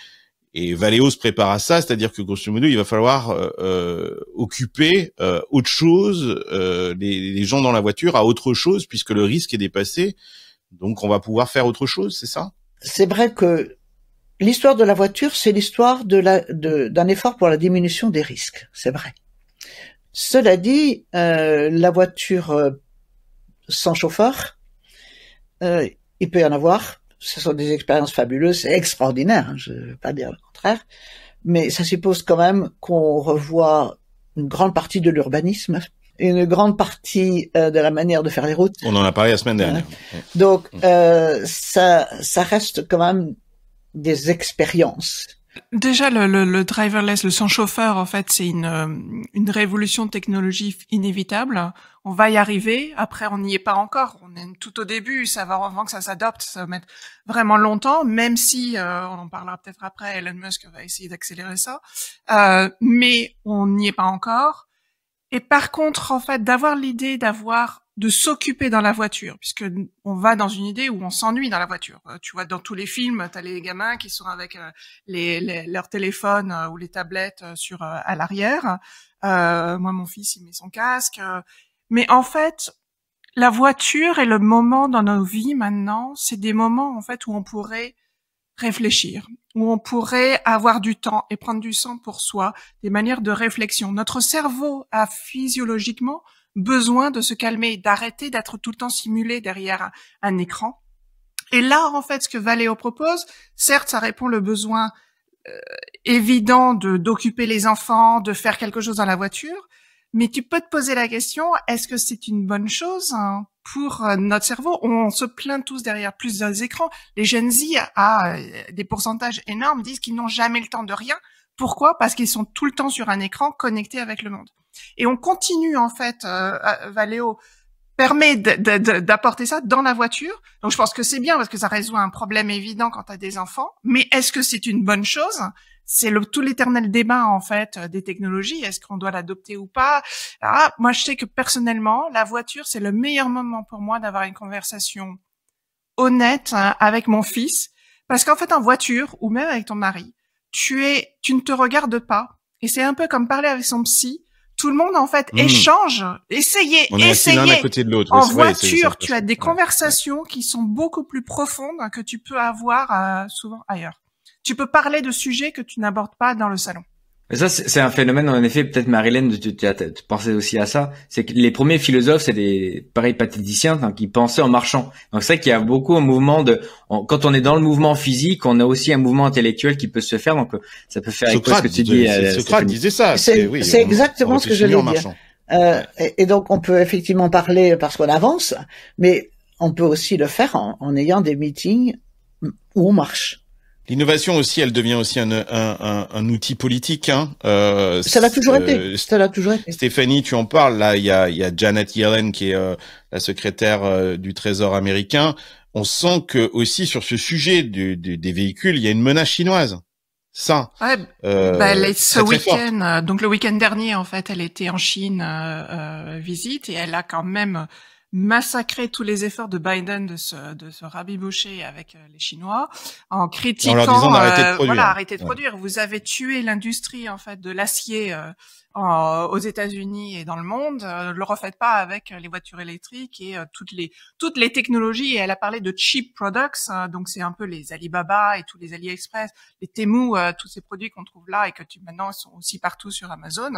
Et Valeo se prépare à ça, c'est-à-dire que grosso modo, il va falloir occuper autre chose, les gens dans la voiture à autre chose, puisque le risque est dépassé. Donc, on va pouvoir faire autre chose, c'est ça? C'est vrai que l'histoire de la voiture, c'est l'histoire d'un effort pour la diminution des risques, c'est vrai. Cela dit, la voiture sans chauffeur, il peut y en avoir. Ce sont des expériences fabuleuses, c'est extraordinaire, hein, je ne veux pas dire le contraire, mais ça suppose quand même qu'on revoie une grande partie de l'urbanisme, une grande partie de la manière de faire les routes. On en a parlé la semaine dernière. Donc ça reste quand même des expériences. Déjà, le driverless, le sans chauffeur, en fait, c'est une révolution de technologie inévitable. On va y arriver. Après, on n'y est pas encore. On est tout au début. Ça va, avant que ça s'adopte, ça va mettre vraiment longtemps, même si, on en parlera peut-être après, Elon Musk va essayer d'accélérer ça. Mais on n'y est pas encore. Et par contre, en fait, d'avoir l'idée de s'occuper dans la voiture, puisque on va dans une idée où on s'ennuie dans la voiture. Tu vois, dans tous les films, t'as les gamins qui sont avec leur téléphone ou les tablettes à l'arrière. Moi, mon fils, il met son casque. Mais en fait, la voiture est le moment dans nos vies maintenant. C'est des moments en fait où on pourrait réfléchir, où on pourrait avoir du temps et prendre du temps pour soi, des manières de réflexion. Notre cerveau a physiologiquement besoin de se calmer, d'arrêter d'être tout le temps simulé derrière un écran. Et là, en fait, ce que Valeo propose, certes, ça répond le besoin évident d'occuper les enfants, de faire quelque chose dans la voiture, mais tu peux te poser la question, est-ce que c'est une bonne chose pour notre cerveau? On se plaint tous derrière plusieurs écrans. Les Gen Z, à des pourcentages énormes, disent qu'ils n'ont jamais le temps de rien. Pourquoi? Parce qu'ils sont tout le temps sur un écran connectés avec le monde. Et on continue, en fait, Valeo permet d'apporter ça dans la voiture. Donc, je pense que c'est bien parce que ça résout un problème évident quand tu as des enfants. Mais est-ce que c'est une bonne chose? C'est tout l'éternel débat, en fait, des technologies. Est-ce qu'on doit l'adopter ou pas? Moi, je sais que personnellement, la voiture, c'est le meilleur moment pour moi d'avoir une conversation honnête avec mon fils. Parce qu'en fait, en voiture, ou même avec ton mari, tu ne te regardes pas. Et c'est un peu comme parler avec son psy. Tout le monde, en fait, échange. Essayez. On est assis l'un à côté de l'autre. En voiture, tu as des conversations qui sont beaucoup plus profondes que tu peux avoir souvent ailleurs. Tu peux parler de sujets que tu n'abordes pas dans le salon. Mais ça, c'est un phénomène, en effet, peut-être Marilyn, tu pensais aussi à ça, c'est que les premiers philosophes, c'est des pareils pathéticiens qui pensaient en marchant. Donc c'est vrai qu'il y a beaucoup un mouvement quand on est dans le mouvement physique, on a aussi un mouvement intellectuel qui peut se faire, donc ça peut faire écho à ce que tu dis. Socrate disait ça. C'est exactement ce que je voulais dire. Et donc on peut effectivement parler parce qu'on avance, mais on peut aussi le faire en ayant des meetings où on marche. L'innovation aussi, elle devient aussi un outil politique. Hein. Ça l'a toujours été. Ça l'a toujours été. Stéphanie, tu en parles. Là, il y a Janet Yellen qui est la secrétaire du Trésor américain. On sent que aussi sur ce sujet des véhicules, il y a une menace chinoise. Ça. Ouais, ce week-end, donc le week-end dernier, en fait, elle était en Chine visite et elle a quand même massacrer tous les efforts de Biden de se rabiboucher avec les Chinois en critiquant, en leur disant d'arrêter de produire. Voilà, arrêtez de produire. Vous avez tué l'industrie en fait de l'acier aux États-Unis et dans le monde. Le refaites pas avec les voitures électriques et toutes les technologies. Et elle a parlé de cheap products, donc c'est un peu les Alibaba et tous les AliExpress, les Temu, tous ces produits qu'on trouve là et que maintenant sont aussi partout sur Amazon.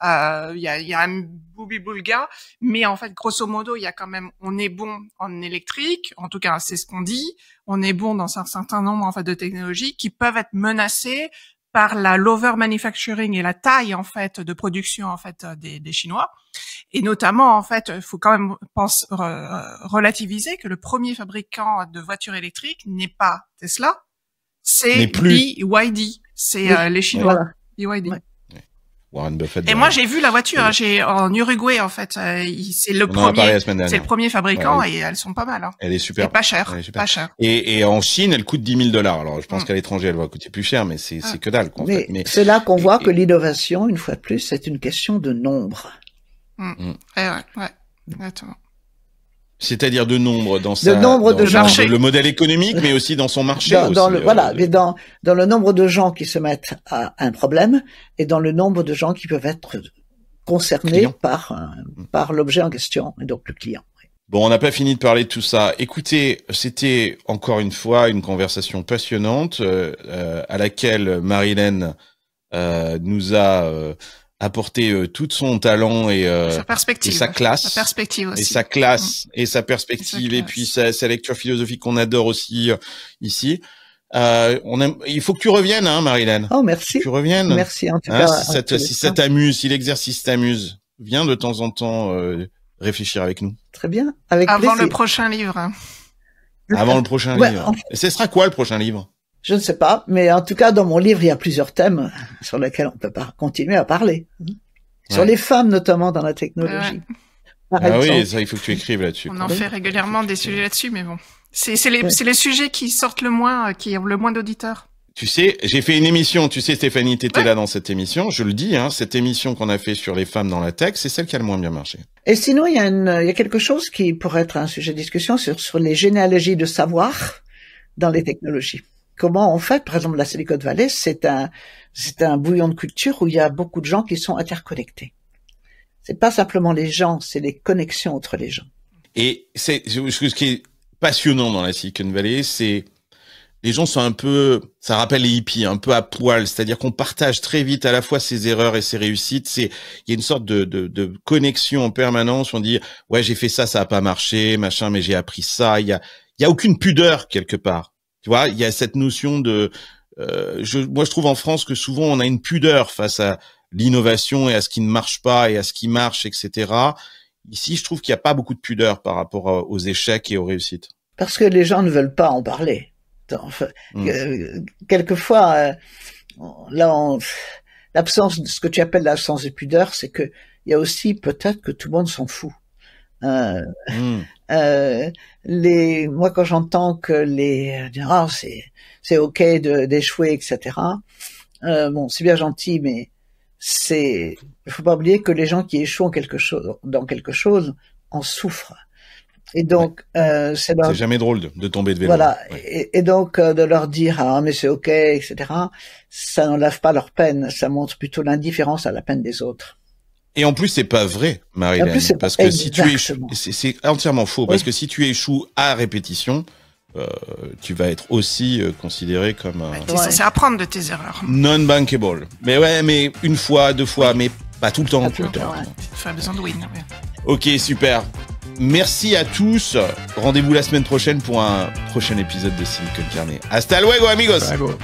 Il y a un boubi-boulga, mais en fait grosso modo il y a quand même, on est bon en électrique, en tout cas c'est ce qu'on dit. On est bon dans un certain nombre en fait de technologies qui peuvent être menacées par l'over manufacturing et la taille en fait de production en fait des Chinois, et notamment en fait il faut quand même relativiser que le premier fabricant de voitures électriques n'est pas Tesla, c'est BYD, c'est les Chinois. Voilà. BYD. Ouais. Warren Buffett. Et moi, j'ai vu la voiture. J'ai en Uruguay, en fait. C'est le On en a parlé la premier. semaine dernière. C'est le premier fabricant Ouais. et elles sont pas mal. Hein. Elle est super. Et pas cher. Elle est super. Pas cher. Et en Chine, elle coûte $10,000. Alors, je pense qu'à l'étranger, elle va coûter plus cher, mais c'est que dalle, quoi, en fait. Mais c'est là qu'on voit que l'innovation, une fois de plus, c'est une question de nombre. Ouais, exactement. c'est-à-dire de nombre dans nombre de gens. le modèle économique, mais aussi dans son marché. Mais dans le nombre de gens qui se mettent à un problème et dans le nombre de gens qui peuvent être concernés par l'objet en question, et donc le client. Bon, on n'a pas fini de parler de tout ça. Écoutez, c'était encore une fois une conversation passionnante à laquelle Marie-Hélène nous a apporté tout son talent et sa perspective, et sa classe, sa perspective aussi. Et sa classe et sa perspective et puis sa lecture philosophique qu'on adore aussi ici. Il faut que tu reviennes, hein, Marie-Hélène. Oh, merci. Que tu reviennes. Merci en tout cas. Si ça t'amuse, si l'exercice t'amuse, viens de temps en temps réfléchir avec nous. Très bien, avec Avant plaisir. le prochain livre. Avant le prochain livre. Et ce sera quoi le prochain livre? Je ne sais pas, mais en tout cas, dans mon livre, il y a plusieurs thèmes sur lesquels on peut continuer à parler. Sur les femmes, notamment, dans la technologie. Oui, ça, il faut que tu écrives là-dessus. On en fait régulièrement des sujets là-dessus, mais bon. C'est les sujets qui sortent le moins, qui ont le moins d'auditeurs. Tu sais, j'ai fait une émission, tu sais, Stéphanie, t'étais là dans cette émission, je le dis, hein, cette émission qu'on a fait sur les femmes dans la tech, c'est celle qui a le moins bien marché. Et sinon, il y a quelque chose qui pourrait être un sujet de discussion sur les généalogies de savoir dans les technologies. Comment on fait, par exemple, la Silicon Valley, c'est un bouillon de culture où il y a beaucoup de gens qui sont interconnectés. C'est pas simplement les gens, c'est les connexions entre les gens. Et ce qui est passionnant dans la Silicon Valley, c'est les gens sont un peu, ça rappelle les hippies, un peu à poil, c'est-à-dire qu'on partage très vite à la fois ses erreurs et ses réussites. Il y a une sorte de connexion en permanence. On dit, ouais, j'ai fait ça, ça a pas marché, machin, mais j'ai appris ça. Il y a aucune pudeur quelque part. Tu vois, il y a cette notion de, moi je trouve en France que souvent on a une pudeur face à l'innovation et à ce qui ne marche pas et à ce qui marche, etc. Ici, je trouve qu'il n'y a pas beaucoup de pudeur par rapport aux échecs et aux réussites. Parce que les gens ne veulent pas en parler. Enfin, quelquefois, l'absence de ce que tu appelles l'absence de pudeur, c'est que il y a aussi peut-être que tout le monde s'en fout. Moi, quand j'entends que c'est ok d'échouer, etc. Bon, c'est bien gentil, mais il faut pas oublier que les gens qui échouent dans quelque chose en souffrent. Et donc, c'est jamais drôle de tomber de vélo. Voilà. Ouais. Et donc, de leur dire, mais c'est ok, etc., ça n'enlève pas leur peine. Ça montre plutôt l'indifférence à la peine des autres. Et en plus, c'est pas vrai, Marie-Hélène. Parce que si tu échoues, c'est entièrement faux. Parce que si tu échoues à répétition, tu vas être aussi considéré comme t'es censé apprendre de tes erreurs. Non-bankable. Mais une fois, deux fois, mais pas tout le temps. Tu as besoin de win. Ouais. Ok, super. Merci à tous. Rendez-vous la semaine prochaine pour un prochain épisode de Silicon Carnet. Hasta luego, amigos. Bravo.